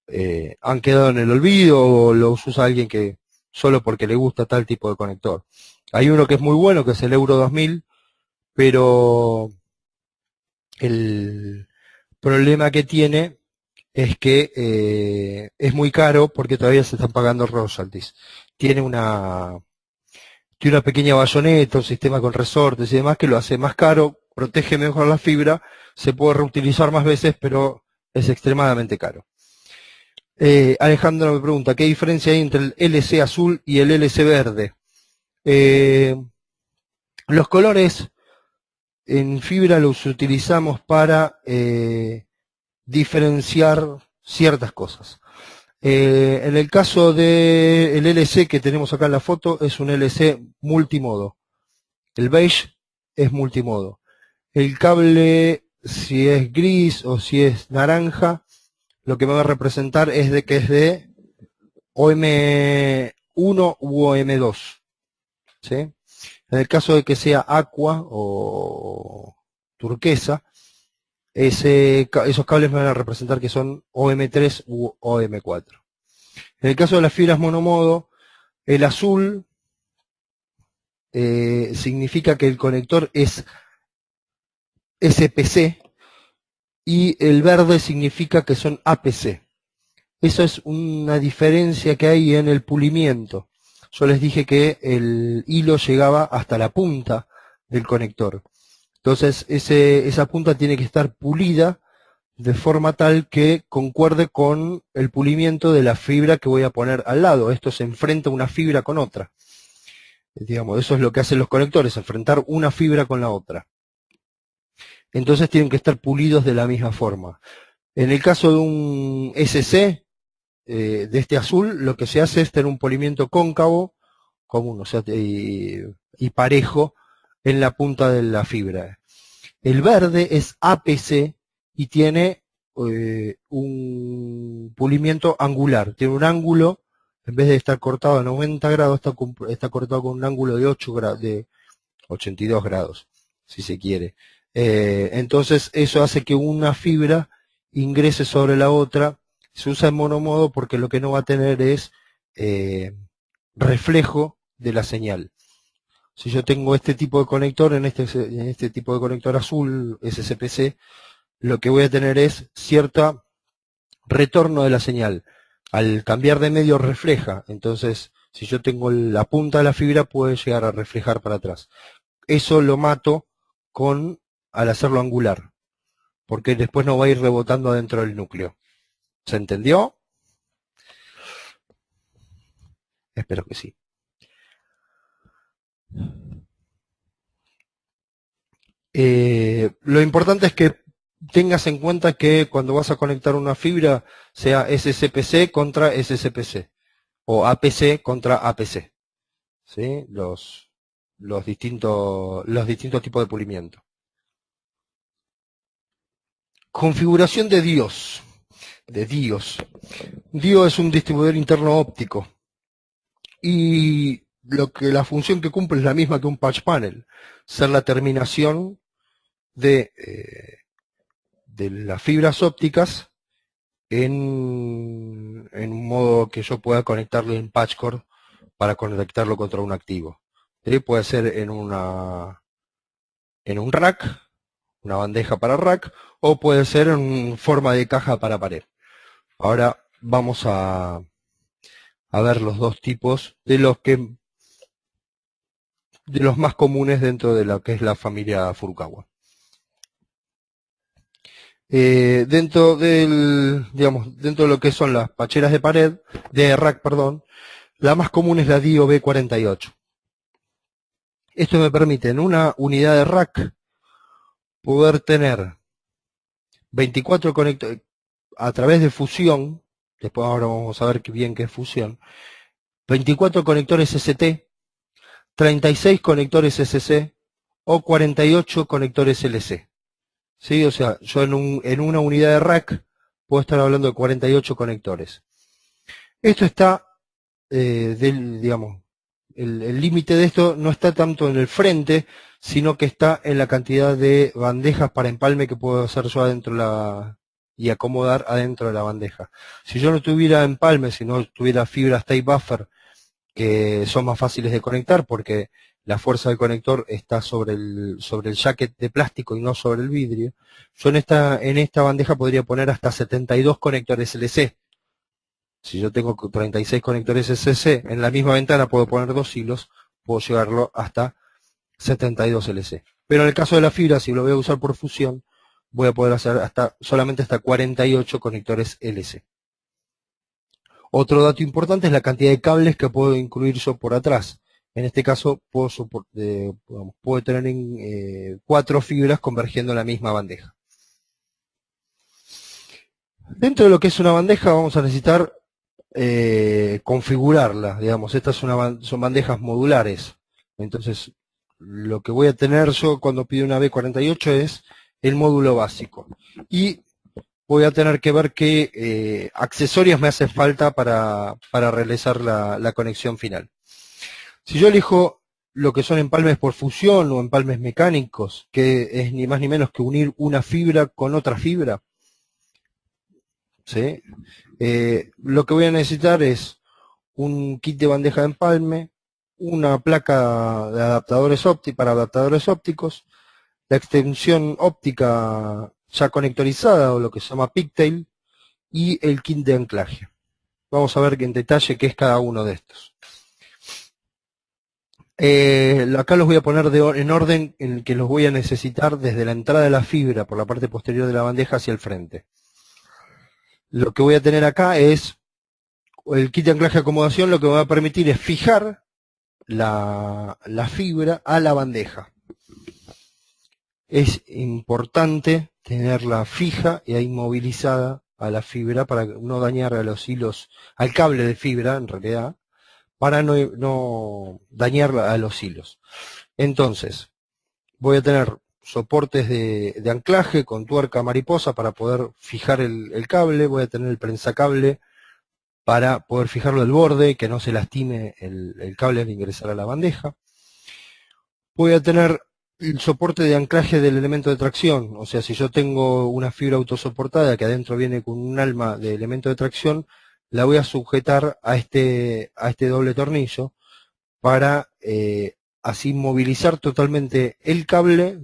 en el olvido, o los usa alguien que solo porque le gusta tal tipo de conector. Hay uno que es muy bueno, que es el Euro 2000, pero el problema que tiene es que es muy caro porque todavía se están pagando royalties. Tiene una pequeña bayoneta, un sistema con resortes y demás que lo hace más caro, protege mejor la fibra, se puede reutilizar más veces, pero es extremadamente caro. Alejandro me pregunta, ¿qué diferencia hay entre el LC azul y el LC verde? Los colores en fibra los utilizamos para diferenciar ciertas cosas. En el caso del LC que tenemos acá en la foto, es un LC multimodo. El beige es multimodo. El cable, si es gris o si es naranja, lo que me va a representar es que es de OM1 u OM2. ¿Sí? En el caso de que sea aqua o turquesa, esos cables me van a representar que son OM3 u OM4. En el caso de las fibras monomodo, el azul significa que el conector es SPC y el verde significa que son APC. Eso es una diferencia que hay en el pulimiento. Yo les dije que el hilo llegaba hasta la punta del conector. Entonces esa punta tiene que estar pulida de forma tal que concuerde con el pulimiento de la fibra que voy a poner al lado. Esto se enfrenta una fibra con otra. Digamos, eso es lo que hacen los conectores, enfrentar una fibra con la otra. Entonces tienen que estar pulidos de la misma forma. En el caso de un SC, de este azul, lo que se hace es tener un polimiento cóncavo, común, o sea, y parejo en la punta de la fibra. El verde es APC y tiene un pulimiento angular. Tiene un ángulo, en vez de estar cortado a 90 grados, está cortado con un ángulo de 8 grados, de 82 grados, si se quiere. Entonces eso hace que una fibra ingrese sobre la otra. Se usa en monomodo porque lo que no va a tener es reflejo de la señal. Si yo tengo este tipo de conector, en este tipo de conector azul, SCPC, lo que voy a tener es cierto retorno de la señal. Al cambiar de medio refleja, entonces si yo tengo la punta de la fibra puede llegar a reflejar para atrás. Eso lo mato al hacerlo angular, porque después no va a ir rebotando adentro del núcleo. ¿Se entendió? Espero que sí. Lo importante es que tengas en cuenta que cuando vas a conectar una fibra sea SCPC contra SCPC o APC contra APC, ¿sí? Los distintos tipos de pulimiento. Configuración de DIOS. DIOS es un distribuidor interno óptico y la función que cumple es la misma que un patch panel, ser la terminación de las fibras ópticas en un modo que yo pueda conectarlo en patchcord para conectarlo contra un activo. ¿Sí? Puede ser en un rack, una bandeja para rack, o puede ser en forma de caja para pared. Ahora vamos a ver los dos tipos de los más comunes dentro de lo que es la familia Furukawa. Dentro de lo que son las pacheras de rack, la más común es la DIO B48. Esto me permite en una unidad de rack poder tener 24 conectores a través de fusión. Después ahora vamos a ver bien qué es fusión. 24 conectores ST, 36 conectores SC o 48 conectores LC. ¿Sí? O sea, yo en una unidad de rack puedo estar hablando de 48 conectores. Esto está, el límite de esto no está tanto en el frente, sino que está en la cantidad de bandejas para empalme que puedo hacer yo adentro y acomodar adentro de la bandeja. Si yo no tuviera empalme, si no tuviera fibras tape buffer, que son más fáciles de conectar porque la fuerza del conector está sobre el jacket de plástico y no sobre el vidrio, yo en esta bandeja podría poner hasta 72 conectores LC. Si yo tengo 36 conectores SC, en la misma ventana puedo poner 2 hilos, puedo llevarlo hasta 72 LC. Pero en el caso de la fibra, si lo voy a usar por fusión, voy a poder hacer solamente hasta 48 conectores LC. Otro dato importante es la cantidad de cables que puedo incluir yo por atrás. En este caso puedo tener 4 fibras convergiendo en la misma bandeja. Dentro de lo que es una bandeja vamos a necesitar configurarla. Estas son bandejas modulares. Entonces, lo que voy a tener yo cuando pido una B48 es el módulo básico. Y voy a tener que ver qué accesorios me hace falta para realizar la conexión final. Si yo elijo lo que son empalmes por fusión o empalmes mecánicos, que es ni más ni menos que unir una fibra con otra fibra, ¿sí? Lo que voy a necesitar es un kit de bandeja de empalme, una placa de adaptadores ópticos para adaptadores ópticos, la extensión óptica ya conectorizada o lo que se llama pigtail y el kit de anclaje. Vamos a ver en detalle qué es cada uno de estos. Acá los voy a poner en orden en el que los voy a necesitar desde la entrada de la fibra por la parte posterior de la bandeja hacia el frente. Lo que voy a tener acá es el kit de anclaje de acomodación, lo que me va a permitir es fijar la fibra a la bandeja. Es importante tenerla fija y inmovilizada a la fibra para no dañar a los hilos, al cable de fibra en realidad, para no dañar a los hilos. Entonces, voy a tener soportes de anclaje con tuerca mariposa para poder fijar el cable. Voy a tener el prensacable para poder fijarlo del borde, que no se lastime el cable al ingresar a la bandeja. Voy a tener el soporte de anclaje del elemento de tracción, o sea, si yo tengo una fibra autosoportada que adentro viene con un alma de elemento de tracción, la voy a sujetar a este doble tornillo para así movilizar totalmente el cable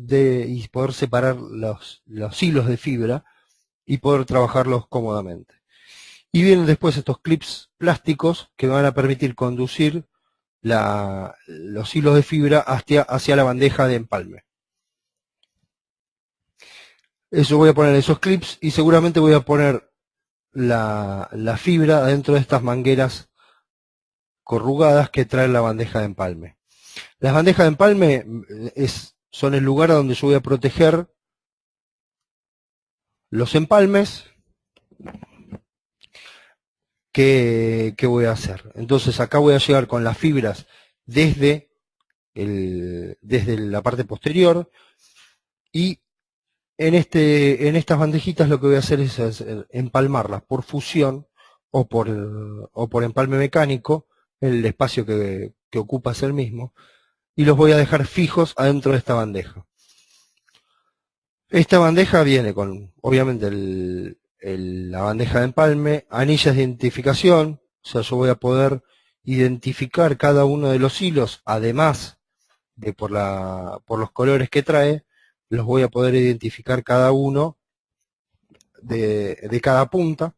y poder separar los hilos de fibra y poder trabajarlos cómodamente. Y vienen después estos clips plásticos que me van a permitir conducir los hilos de fibra hacia la bandeja de empalme. Eso voy a poner esos clips y seguramente voy a poner la fibra dentro de estas mangueras corrugadas que trae la bandeja de empalme. Las bandejas de empalme son el lugar donde yo voy a proteger los empalmes que voy a hacer. Entonces acá voy a llegar con las fibras desde la parte posterior y en estas bandejitas lo que voy a hacer es empalmarlas por fusión o por empalme mecánico, el espacio que ocupa es el mismo, y los voy a dejar fijos adentro de esta bandeja. Esta bandeja viene con, obviamente, la bandeja de empalme, anillas de identificación, o sea, yo voy a poder identificar cada uno de los hilos, además de por los colores que trae, los voy a poder identificar cada uno de cada punta.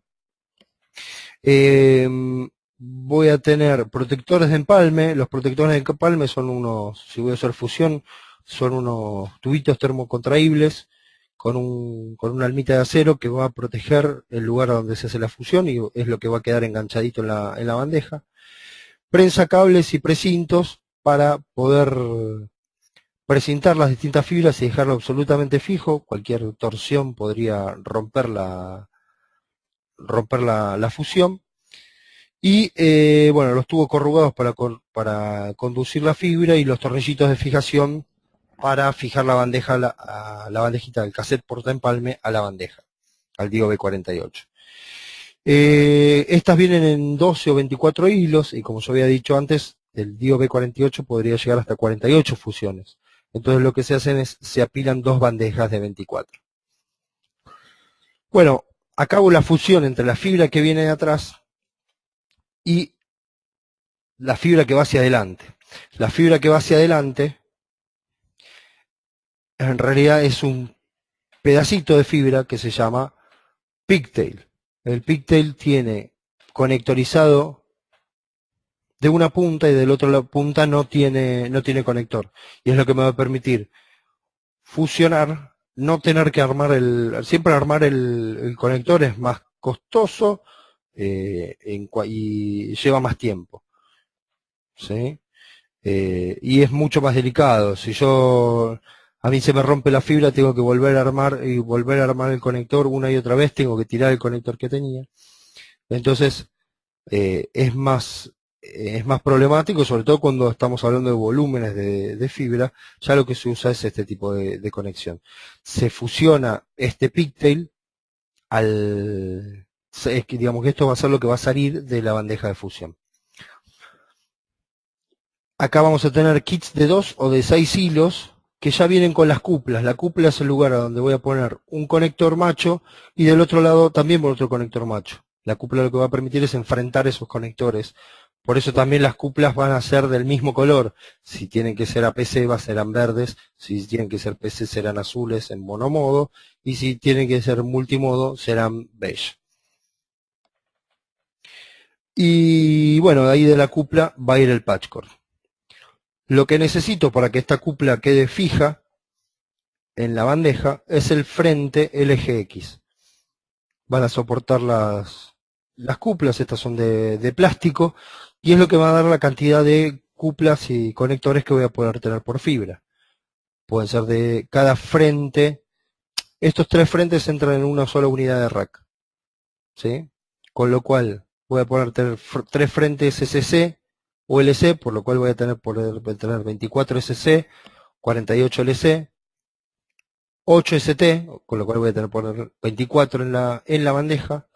Voy a tener protectores de empalme. Los protectores de empalme son si voy a hacer fusión, son unos tubitos termocontraíbles con una almita de acero que va a proteger el lugar donde se hace la fusión y es lo que va a quedar enganchadito en la bandeja. Prensa cables y precintos para poder precintar las distintas fibras y dejarlo absolutamente fijo. Cualquier torsión podría romper la fusión. Y bueno, los tubos corrugados para conducir la fibra y los tornillitos de fijación para fijar la bandeja, la bandejita del cassette portaempalme a la bandeja, al DIO B48. Estas vienen en 12 o 24 hilos y como yo había dicho antes, el DIO B48 podría llegar hasta 48 fusiones. Entonces lo que se hacen es, se apilan dos bandejas de 24. Bueno, acabo la fusión entre la fibra que viene de atrás y la fibra que va hacia adelante. La fibra que va hacia adelante en realidad es un pedacito de fibra que se llama pigtail. El pigtail tiene conectorizado de una punta y del otro punta no tiene conector. Y es lo que me va a permitir fusionar, no tener que siempre armar el conector es más costoso y lleva más tiempo. ¿Sí? Y es mucho más delicado. Si a mí se me rompe la fibra, tengo que volver a armar el conector una y otra vez, tengo que tirar el conector que tenía. Entonces es más problemático, sobre todo cuando estamos hablando de volúmenes de fibra. Ya lo que se usa es este tipo de conexión. Se fusiona este pigtail digamos que esto va a ser lo que va a salir de la bandeja de fusión. Acá vamos a tener kits de 2 o de 6 hilos que ya vienen con las cuplas. La cupla es el lugar a donde voy a poner un conector macho y del otro lado también por otro conector macho. La cupla lo que va a permitir es enfrentar esos conectores. Por eso también las cuplas van a ser del mismo color. Si tienen que ser APC serán verdes, si tienen que ser PC serán azules en monomodo y si tienen que ser multimodo serán beige. Y bueno, de ahí de la cupla va a ir el patch cord. Lo que necesito para que esta cupla quede fija en la bandeja es el frente LGX. Van a soportar las cuplas, estas son de plástico, y es lo que va a dar la cantidad de cuplas y conectores que voy a poder tener por fibra. Pueden ser de cada frente. Estos 3 frentes entran en una sola unidad de rack. ¿Sí? Con lo cual voy a poder tener 3 frentes SC o LC, por lo cual voy a poder tener 24 SC, 48 LC, 8 ST, con lo cual voy a tener que poner 24 en la bandeja.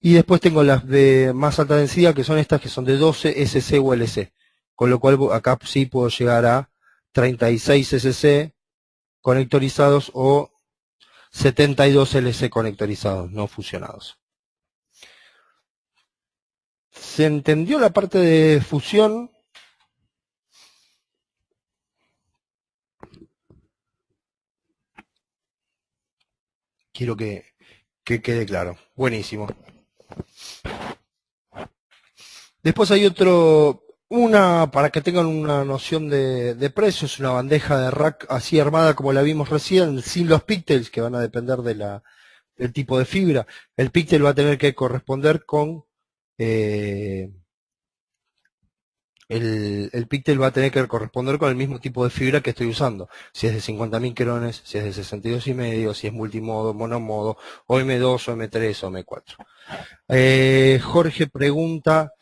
Y después tengo las de más alta densidad, que son estas que son de 12 SC o LC. Con lo cual acá sí puedo llegar a 36 SC conectorizados o 72 LC conectorizados, no fusionados. ¿Se entendió la parte de fusión? Quiero que quede claro. Buenísimo. Después hay para que tengan una noción de precios, una bandeja de rack así armada como la vimos recién, sin los píxeles que van a depender del tipo de fibra. El píxel va a tener que corresponder con el píxel va a tener que corresponder con el mismo tipo de fibra que estoy usando. Si es de 50 micrones, si es de 62,5, si es multimodo, monomodo, o M2, o M3, o M4. Jorge pregunta,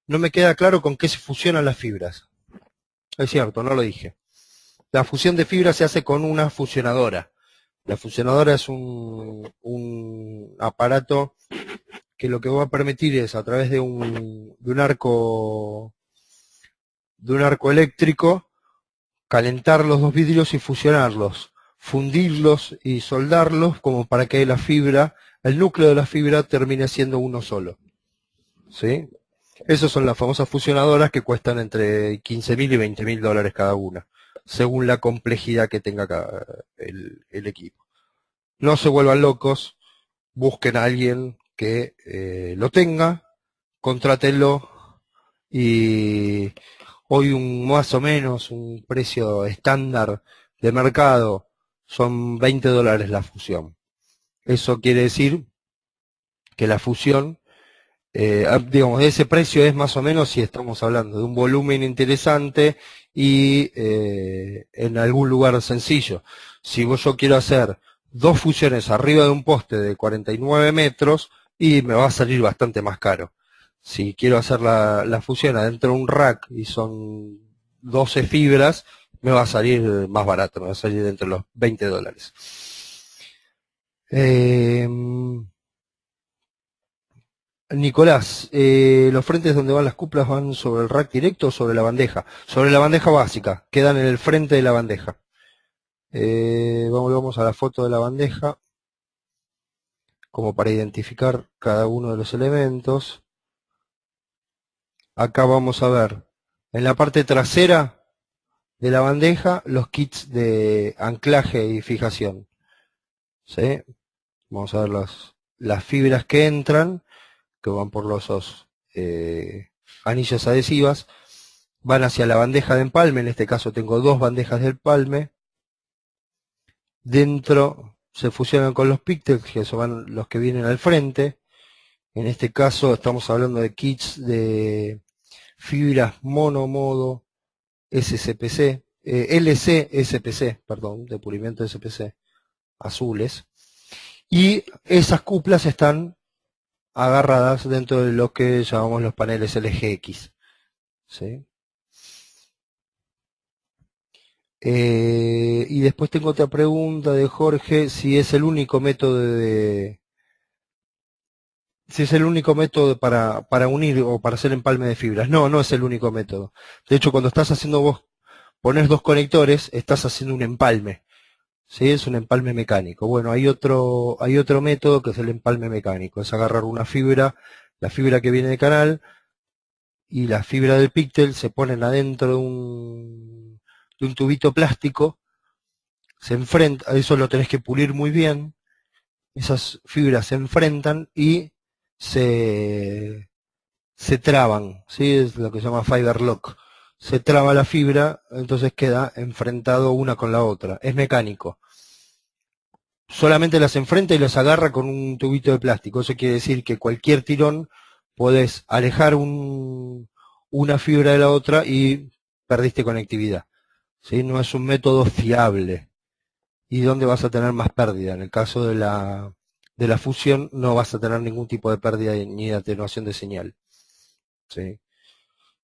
no me queda claro con qué se fusionan las fibras. Es cierto, no lo dije. La fusión de fibras se hace con una fusionadora. La fusionadora es un aparato que lo que va a permitir es, a través de un arco eléctrico, calentar los dos vidrios y fusionarlos, fundirlos y soldarlos como para que la fibra, el núcleo de la fibra termine siendo uno solo. ¿Sí? Esas son las famosas fusionadoras que cuestan entre 15.000 y 20.000 dólares cada una, según la complejidad que tenga el equipo. No se vuelvan locos, busquen a alguien que lo tenga, contrátenlo y hoy más o menos un precio estándar de mercado son 20 dólares la fusión. Eso quiere decir que la fusión, digamos, de ese precio es más o menos si estamos hablando de un volumen interesante y en algún lugar sencillo. Si yo quiero hacer dos fusiones arriba de un poste de 49 metros, y me va a salir bastante más caro. Si quiero hacer la fusión adentro de un rack y son 12 fibras, me va a salir más barato, me va a salir entre los 20 dólares. Nicolás, los frentes donde van las cuplas van sobre el rack directo o sobre la bandeja. Sobre la bandeja básica, quedan en el frente de la bandeja. Vamos a la foto de la bandeja, como para identificar cada uno de los elementos. Acá vamos a ver, en la parte trasera de la bandeja, los kits de anclaje y fijación. ¿Sí? Vamos a ver las fibras que entran, que van por los anillas adhesivas, van hacia la bandeja de empalme. En este caso tengo dos bandejas de empalme. Dentro se fusionan con los píxeles, que son los que vienen al frente. En este caso estamos hablando de kits de fibras monomodo SCPC, LC SPC, perdón, de pulimiento SPC, azules. Y esas cuplas están agarradas dentro de lo que llamamos los paneles LGX. ¿Sí? Y después tengo otra pregunta de Jorge, si es el único método para unir o para hacer empalme de fibras. No, no es el único método. De hecho, cuando estás haciendo vos, pones dos conectores, estás haciendo un empalme. ¿Sí? Es un empalme mecánico. Bueno, hay otro método que es el empalme mecánico. Es agarrar una fibra, la fibra que viene de canal, y la fibra del píxel se ponen adentro de un tubito plástico, se enfrenta, eso lo tenés que pulir muy bien, esas fibras se enfrentan y se traban, ¿sí? Es lo que se llama fiber lock. Se traba la fibra, entonces queda enfrentado una con la otra. Es mecánico. Solamente las enfrenta y las agarra con un tubito de plástico. Eso quiere decir que cualquier tirón podés alejar una fibra de la otra y perdiste conectividad. ¿Sí? No es un método fiable. ¿Y dónde vas a tener más pérdida? En el caso de la fusión no vas a tener ningún tipo de pérdida ni de atenuación de señal. ¿Sí?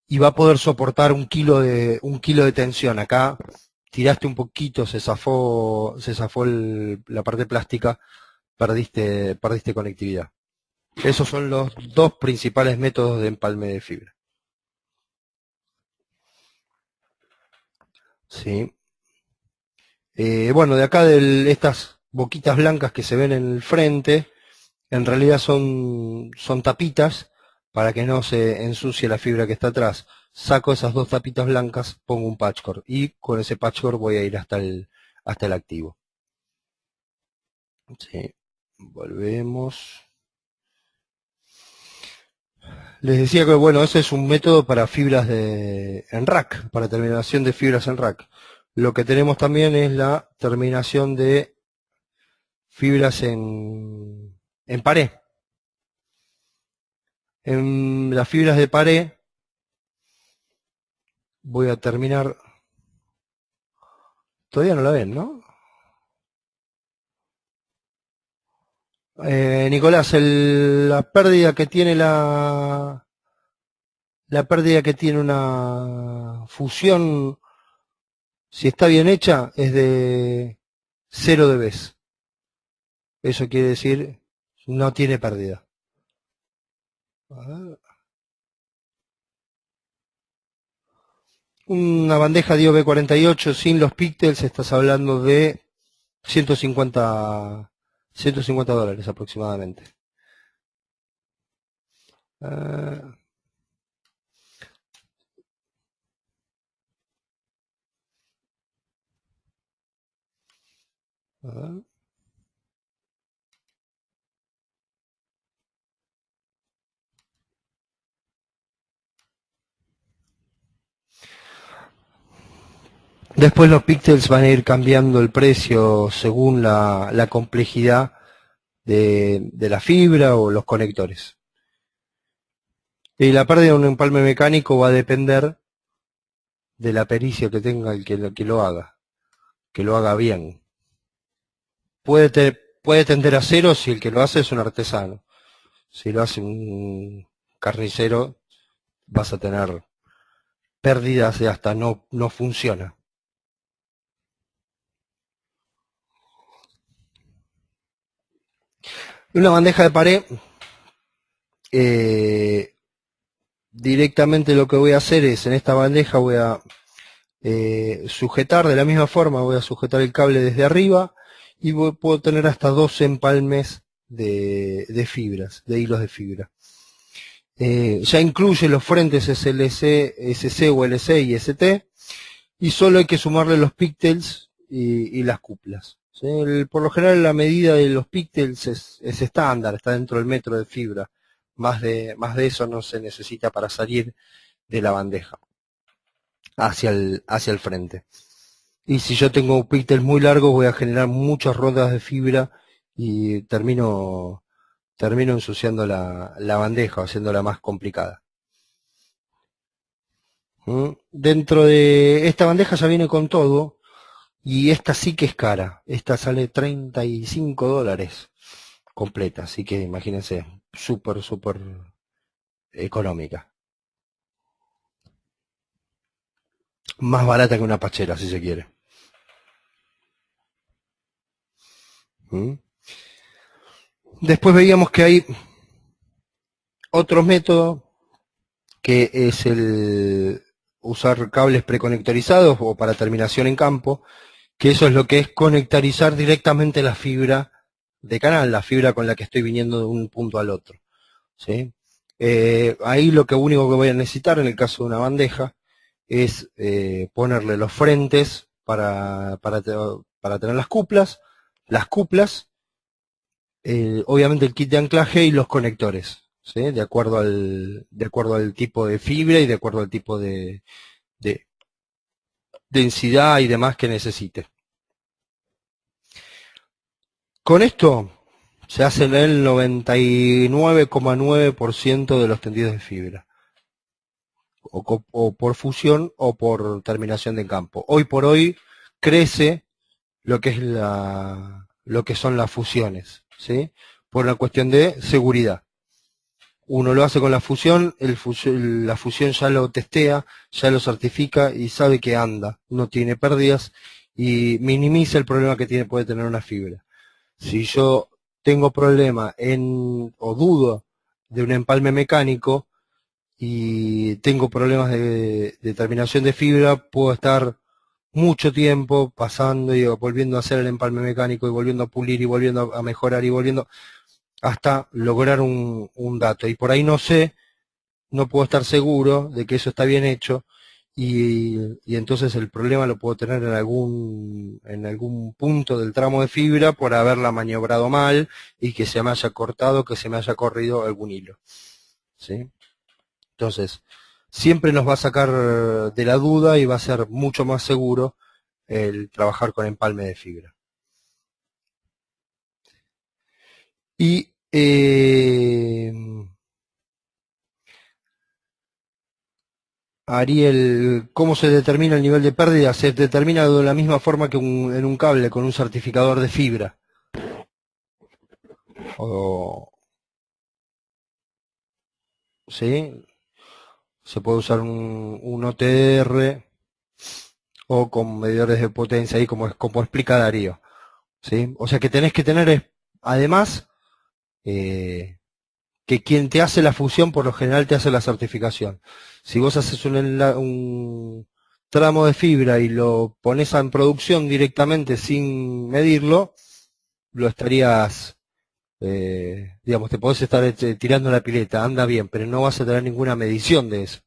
Y va a poder soportar un kilo de tensión. Acá tiraste un poquito, se zafó la parte plástica, perdiste conectividad. Esos son los dos principales métodos de empalme de fibra. Sí. Bueno, de acá estas boquitas blancas que se ven en el frente, en realidad son tapitas para que no se ensucie la fibra que está atrás. Saco esas dos tapitas blancas, pongo un patchcore y con ese patchcore voy a ir hasta el activo. Sí. Volvemos. Les decía que, bueno, ese es un método para fibras en rack, para terminación de fibras en rack. Lo que tenemos también es la terminación de fibras en pared. En las fibras de pared voy a terminar. Todavía no la ven, ¿no? Nicolás, la pérdida que tiene la pérdida que tiene una fusión, si está bien hecha, es de 0 dB. Eso quiere decir no tiene pérdida. A ver. Una bandeja DIO B48 sin los píxeles, estás hablando de 150 $150 aproximadamente. A ver. Después los píxeles van a ir cambiando el precio según la complejidad de la fibra o los conectores. Y la pérdida de un empalme mecánico va a depender de la pericia que tenga el que lo haga bien. Puede tender a cero si el que lo hace es un artesano. Si lo hace un carnicero, vas a tener pérdidas de hasta no funciona. Una bandeja de pared, directamente lo que voy a hacer es, en esta bandeja voy a sujetar de la misma forma, voy a sujetar el cable desde arriba y puedo tener hasta 2 empalmes de fibras, de hilos de fibra. Ya incluye los frentes SLC, SC o LC y ST, y solo hay que sumarle los píxeles y las cuplas. ¿Sí? Por lo general la medida de los píxeles es estándar, está dentro del metro de fibra. Más de eso no se necesita para salir de la bandeja hacia el frente. Y si yo tengo píxeles muy largos voy a generar muchas rondas de fibra y termino ensuciando la bandeja, haciéndola más complicada. Dentro de esta bandeja ya viene con todo, y esta sí que es cara. Esta sale $35 completa, así que imagínense, súper económica. Más barata que una pachera, si se quiere. Después veíamos que hay otro método, que es el usar cables preconectorizados o para terminación en campo, que eso es lo que es conectarizar directamente la fibra de canal, la fibra con la que estoy viniendo de un punto al otro. ¿Sí? Ahí lo único que voy a necesitar en el caso de una bandeja es ponerle los frentes para tener las cuplas, obviamente el kit de anclaje y los conectores, ¿sí? De acuerdo al tipo de fibra y de acuerdo al tipo de densidad y demás que necesite. Con esto se hace el 99,9% de los tendidos de fibra, o por fusión o por terminación de campo. Hoy por hoy crece lo que es lo que son las fusiones, ¿sí? Por una cuestión de seguridad. Uno lo hace con la fusión, la fusión ya lo testea, ya lo certifica y sabe que anda, no tiene pérdidas y minimiza el problema que puede tener una fibra. Si yo tengo problema o dudo de un empalme mecánico y tengo problemas de terminación de fibra, puedo estar mucho tiempo pasando y volviendo a hacer el empalme mecánico y volviendo a pulir y volviendo a mejorar y volviendo hasta lograr un dato. Y por ahí no puedo estar seguro de que eso está bien hecho y entonces el problema lo puedo tener en algún punto del tramo de fibra por haberla maniobrado mal y que se me haya cortado, que se me haya corrido algún hilo. ¿Sí? Entonces, siempre nos va a sacar de la duda y va a ser mucho más seguro el trabajar con empalme de fibra. Y Ariel, ¿cómo se determina el nivel de pérdida? Se determina de la misma forma que en un cable con un certificador de fibra. O, ¿sí? Se puede usar un OTR o con medidores de potencia, ahí como explica Darío. ¿Sí? O sea que tenés que tener, además, eh, que quien te hace la fusión por lo general te hace la certificación. Si vos haces un tramo de fibra y lo pones en producción directamente sin medirlo, lo estarías, digamos, te podés estar tirando la pileta, anda bien, pero no vas a tener ninguna medición de eso.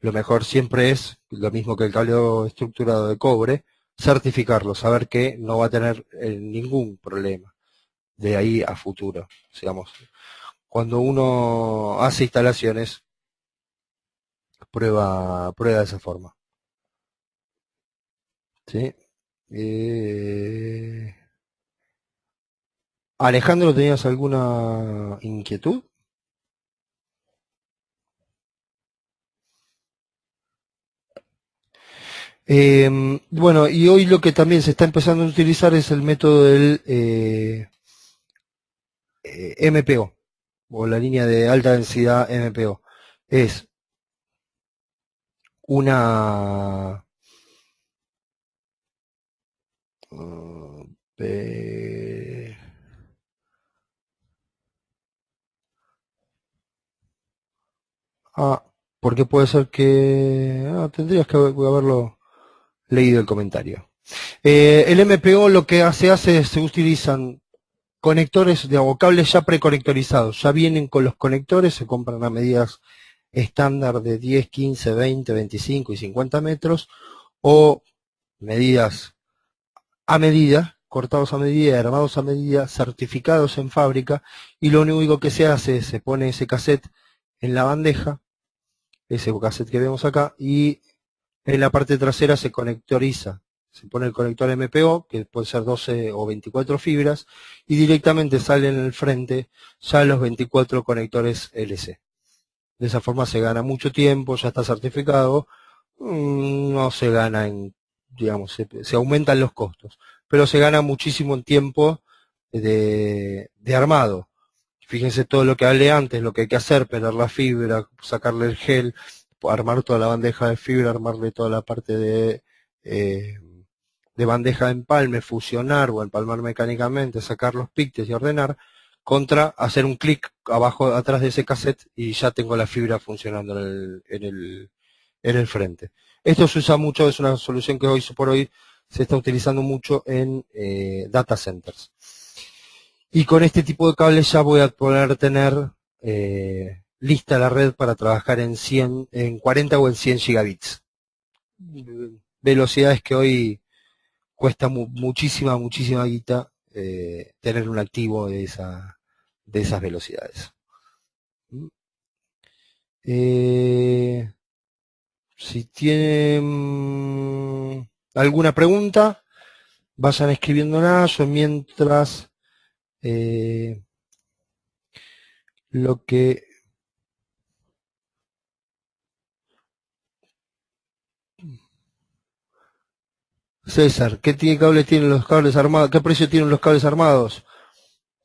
Lo mejor siempre es, lo mismo que el cableado estructurado de cobre, certificarlo, saber que no va a tener ningún problema de ahí a futuro, digamos. Cuando uno hace instalaciones, prueba de esa forma. ¿Sí? Eh, Alejandro, ¿tenías alguna inquietud? Bueno, y hoy lo que también se está empezando a utilizar es el método del MPO, o la línea de alta densidad MPO. Es una... uh, pe- ah, porque puede ser que... tendrías que haberlo leído el comentario. El MPO lo que hace es se utilizan conectores o cables ya preconectorizados, ya vienen con los conectores, se compran a medidas estándar de 10, 15, 20, 25 y 50 metros o medidas a medida, cortados a medida, armados a medida, certificados en fábrica y lo único que se hace es se pone ese cassette en la bandeja, ese cassette que vemos acá y en la parte trasera se conectoriza. Se pone el conector MPO, que puede ser 12 o 24 fibras, y directamente salen en el frente ya los 24 conectores LC. De esa forma se gana mucho tiempo, ya está certificado, no se gana digamos, se aumentan los costos, pero se gana muchísimo en tiempo de armado. Fíjense todo lo que hablé antes, lo que hay que hacer, pelar la fibra, sacarle el gel, armar toda la bandeja de fibra, armarle toda la parte eh, de bandeja de empalme, fusionar o empalmar mecánicamente, sacar los pictes y ordenar, contra hacer un clic abajo, atrás de ese cassette y ya tengo la fibra funcionando en el frente. Esto se usa mucho, es una solución que hoy por hoy se está utilizando mucho en data centers. Y con este tipo de cables ya voy a poder tener lista la red para trabajar en 40 o en 100 gigabits. Velocidades que hoy cuesta muchísima guita tener un activo de esas velocidades. Eh, si tienen alguna pregunta, vayan escribiéndola. Yo mientras lo que... César, ¿qué cable tienen los cables armados? ¿Qué precio tienen los cables armados?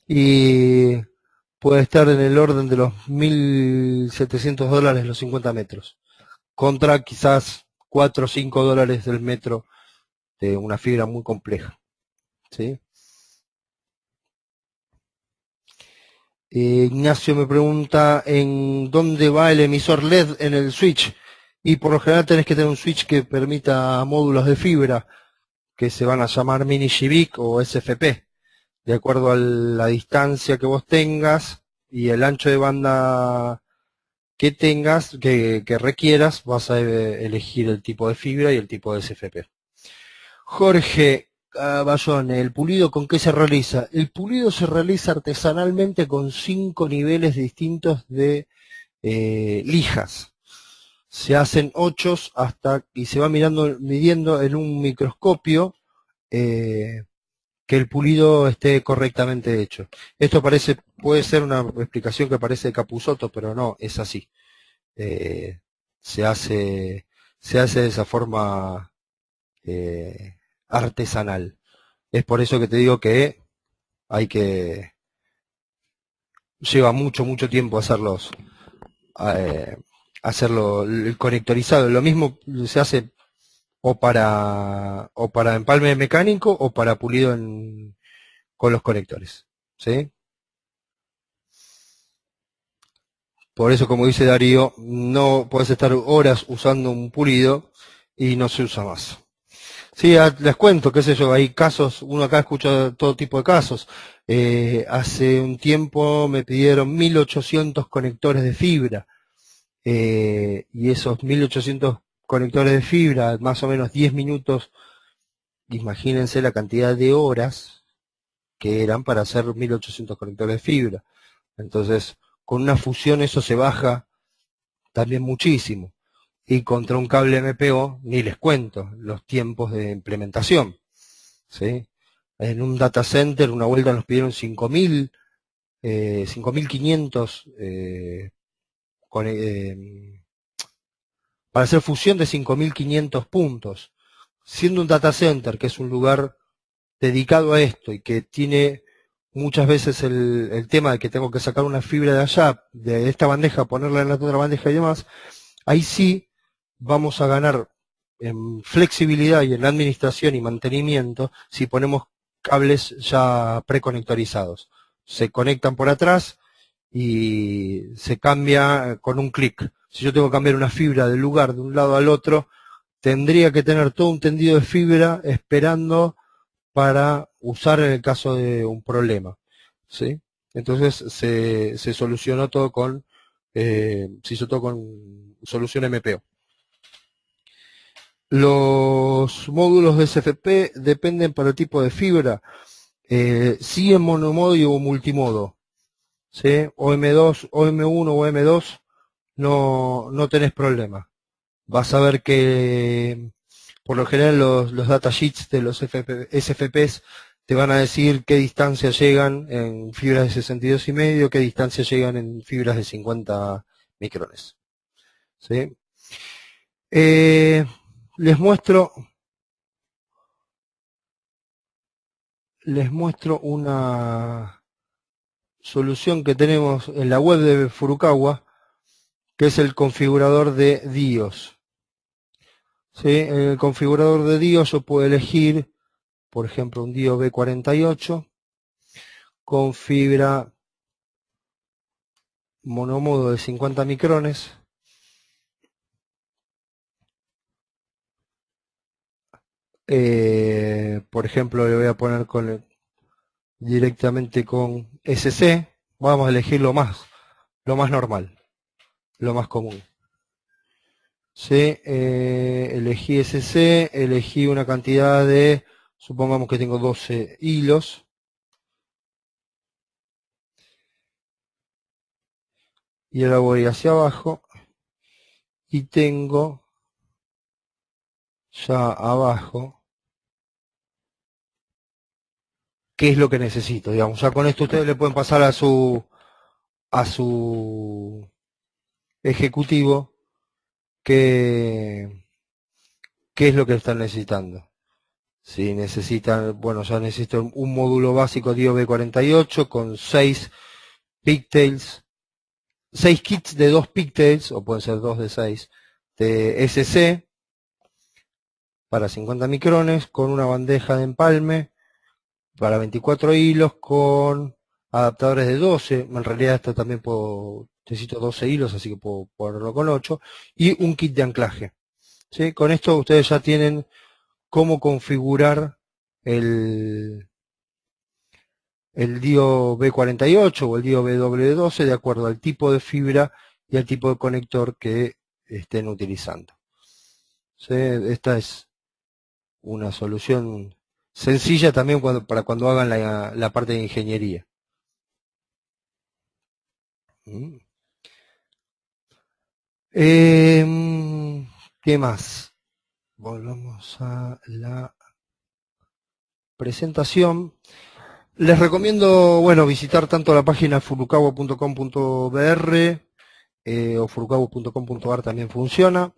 Y puede estar en el orden de los $1.700 los 50 metros, contra quizás $4 o $5 del metro de una fibra muy compleja, ¿sí? Ignacio me pregunta en dónde va el emisor LED en el switch. Y por lo general tenés que tener un switch que permita módulos de fibra, que se van a llamar mini GBIC o SFP, de acuerdo a la distancia que vos tengas y el ancho de banda que tengas, que requieras, vas a elegir el tipo de fibra y el tipo de SFP. Jorge Bayone, ¿el pulido con qué se realiza? El pulido se realiza artesanalmente con 5 niveles distintos de lijas. Se hacen ochos y se va midiendo en un microscopio que el pulido esté correctamente hecho. Esto puede ser una explicación que parece de Capusotto, pero no, es así. Se hace de esa forma artesanal. Es por eso que te digo que lleva mucho tiempo hacerlo el conectorizado. Lo mismo se hace o para empalme mecánico o para pulido con los conectores, ¿sí? Por eso, como dice Darío, no puedes estar horas usando un pulido y no se usa más. Sí, les cuento, qué sé yo, hay casos, uno acá escucha todo tipo de casos. Hace un tiempo me pidieron 1.800 conectores de fibra, y esos 1.800 conectores de fibra, más o menos 10 minutos, imagínense la cantidad de horas que eran para hacer 1.800 conectores de fibra. Entonces, con una fusión eso se baja también muchísimo. Y contra un cable MPO, ni les cuento los tiempos de implementación, ¿sí? En un data center, una vuelta nos pidieron 5.000, 5.500 para hacer fusión de 5.500 puntos. Siendo un data center, que es un lugar dedicado a esto y que tiene muchas veces el tema de que tengo que sacar una fibra de allá, de esta bandeja, ponerla en la otra bandeja y demás, ahí sí vamos a ganar en flexibilidad y en administración y mantenimiento si ponemos cables ya preconectorizados. Se conectan por atrás y se cambia con un clic. Si yo tengo que cambiar una fibra del lugar de un lado al otro, tendría que tener todo un tendido de fibra esperando para usar en el caso de un problema, ¿sí? Entonces se solucionó todo se hizo todo con solución MPO. Los módulos de SFP dependen para el tipo de fibra, sí en monomodo o multimodo, ¿sí? O M2, o M1 o M2 no tenés problema. Vas a ver que por lo general los datasheets de los SFPs te van a decir qué distancia llegan en fibras de 62,5, qué distancia llegan en fibras de 50 micrones, ¿sí? Les muestro una solución que tenemos en la web de Furukawa, que es el configurador de DIOS. ¿Sí? En el configurador de DIOS yo puedo elegir, por ejemplo, un DIO B48 con fibra monomodo de 50 micrones. Por ejemplo, le voy a poner directamente con SC. Vamos a elegir lo más normal, lo más común. Sí, elegí SC, elegí una cantidad de, supongamos que tengo 12 hilos. Y ahora voy hacia abajo y tengo ya abajo qué es lo que necesito, digamos. Ya con esto ustedes le pueden pasar a su ejecutivo qué es lo que están necesitando. Si necesitan, bueno, ya necesito un módulo básico DIO B48 con 6 pigtails, 6 kits de 2 pigtails, o pueden ser 2 de 6, de SC, para 50 micrones, con una bandeja de empalme, para 24 hilos, con adaptadores de 12, en realidad esto también necesito 12 hilos, así que puedo ponerlo con 8, y un kit de anclaje. ¿Sí? Con esto ustedes ya tienen cómo configurar el DIO B48 o el DIO BW12 de acuerdo al tipo de fibra y al tipo de conector que estén utilizando. ¿Sí? Esta es una solución sencilla también para cuando hagan la parte de ingeniería. ¿Qué más? Volvamos a la presentación. Les recomiendo, bueno, visitar tanto la página furukawa.com.br o furukawa.com.ar también funciona.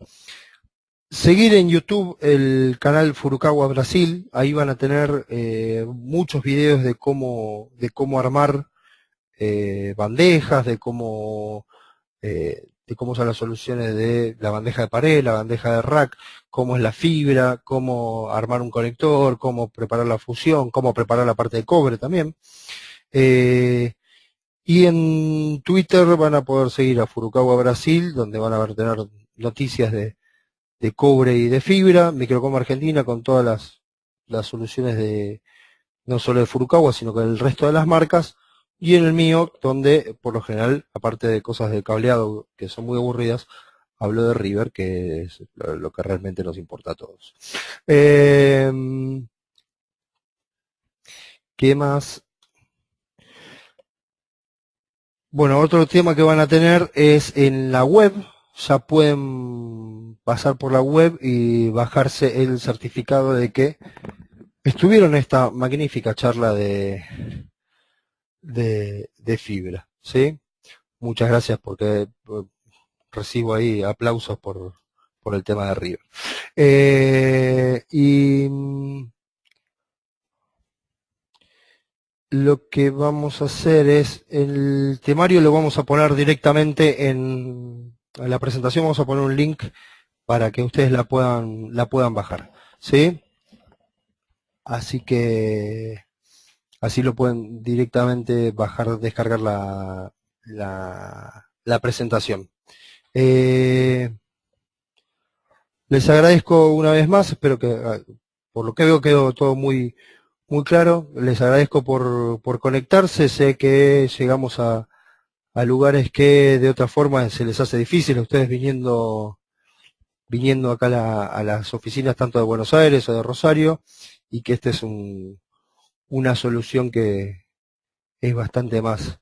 Seguir en YouTube el canal Furukawa Brasil, ahí van a tener muchos videos de cómo armar bandejas, de cómo son las soluciones de la bandeja de pared, la bandeja de rack, cómo es la fibra, cómo armar un conector, cómo preparar la fusión, cómo preparar la parte de cobre también. Y en Twitter van a poder seguir a Furukawa Brasil, donde van a tener noticias de cobre y de fibra, Microcom Argentina con todas las soluciones de no solo de Furukawa, sino que del resto de las marcas, y en el mío, donde por lo general, aparte de cosas de cableado que son muy aburridas, hablo de River, que es lo que realmente nos importa a todos. ¿Qué más? Bueno, otro tema que van a tener es en la web. Ya pueden pasar por la web y bajarse el certificado de que estuvieron en esta magnífica charla de fibra, ¿sí? Muchas gracias porque recibo ahí aplausos por el tema de River. Y lo que vamos a hacer es, el temario lo vamos a poner directamente en la presentación, vamos a poner un link para que ustedes la puedan bajar, ¿sí? Así que así lo pueden directamente bajar, descargar la presentación. Les agradezco una vez más, espero que por lo que veo quedó todo muy claro. Les agradezco por conectarse, sé que llegamos a lugares que de otra forma se les hace difícil a ustedes viniendo acá a las oficinas tanto de Buenos Aires o de Rosario, y que esta es una solución que es bastante más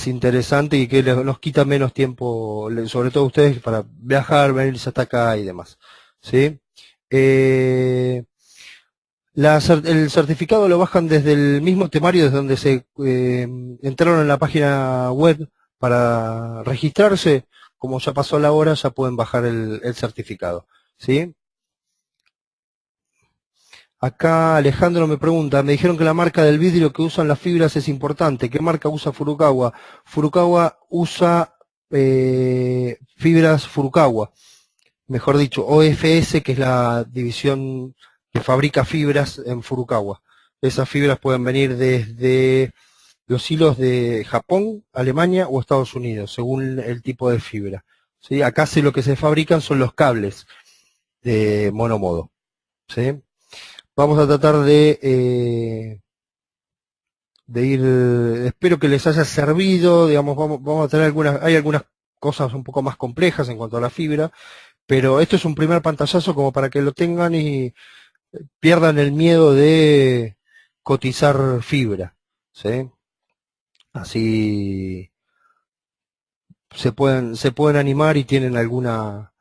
interesante y que nos quita menos tiempo, sobre todo ustedes, para viajar, venirse hasta acá y demás. ¿Sí? El certificado lo bajan desde el mismo temario, desde donde se entraron en la página web para registrarse. Como ya pasó la hora, ya pueden bajar el certificado. ¿Sí? Acá Alejandro me pregunta, me dijeron que la marca del vidrio que usan las fibras es importante. ¿Qué marca usa Furukawa? Furukawa usa fibras Furukawa, mejor dicho, OFS, que es la división que fabrica fibras en Furukawa. Esas fibras pueden venir desde los hilos de Japón, Alemania o Estados Unidos, según el tipo de fibra. ¿Sí? Acá lo que se fabrican son los cables de monomodo. ¿Sí? Vamos a tratar de ir, espero que les haya servido, digamos, vamos a tener hay algunas cosas un poco más complejas en cuanto a la fibra, pero esto es un primer pantallazo como para que lo tengan y pierdan el miedo de cotizar fibra, ¿sí? Así se pueden animar y tienen alguna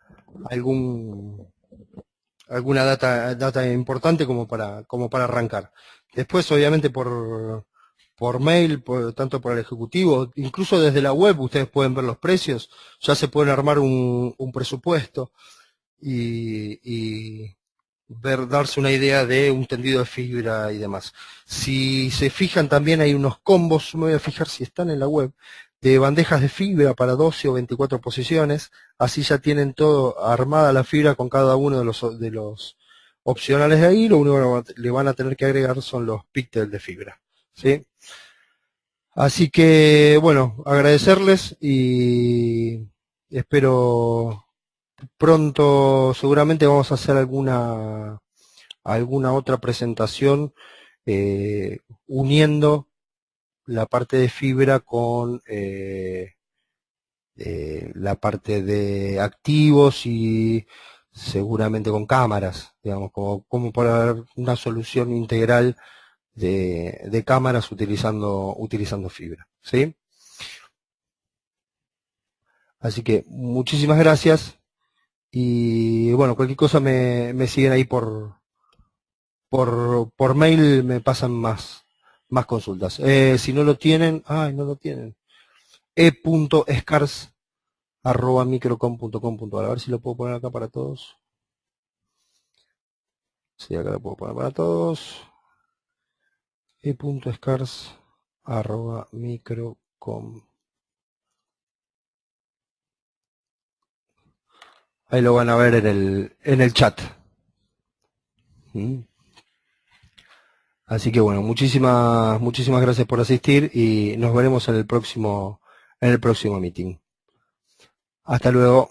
data importante como para arrancar. Después, obviamente, por mail, tanto por el ejecutivo, incluso desde la web ustedes pueden ver los precios, ya se pueden armar un presupuesto y darse una idea de un tendido de fibra y demás. Si se fijan también hay unos combos, me voy a fijar si están en la web, de bandejas de fibra para 12 o 24 posiciones, así ya tienen todo armada la fibra con cada uno de los opcionales de ahí, lo único que le van a tener que agregar son los píxeles de fibra, ¿sí? Así que, bueno, agradecerles y espero pronto, seguramente vamos a hacer alguna otra presentación uniendo la parte de fibra con la parte de activos y seguramente con cámaras, digamos, como para una solución integral de cámaras utilizando fibra, ¿sí? Así que muchísimas gracias y bueno, cualquier cosa me siguen ahí por mail, me pasan más consultas. Si no lo tienen, ay, no lo tienen, e.scars@microcom.com.ar. A ver si lo puedo poner acá para todos. Sí, acá lo puedo poner para todos. e.scars@microcom. Ahí lo van a ver en el chat. ¿Mm? Así que bueno, muchísimas gracias por asistir y nos veremos en el próximo meeting. Hasta luego.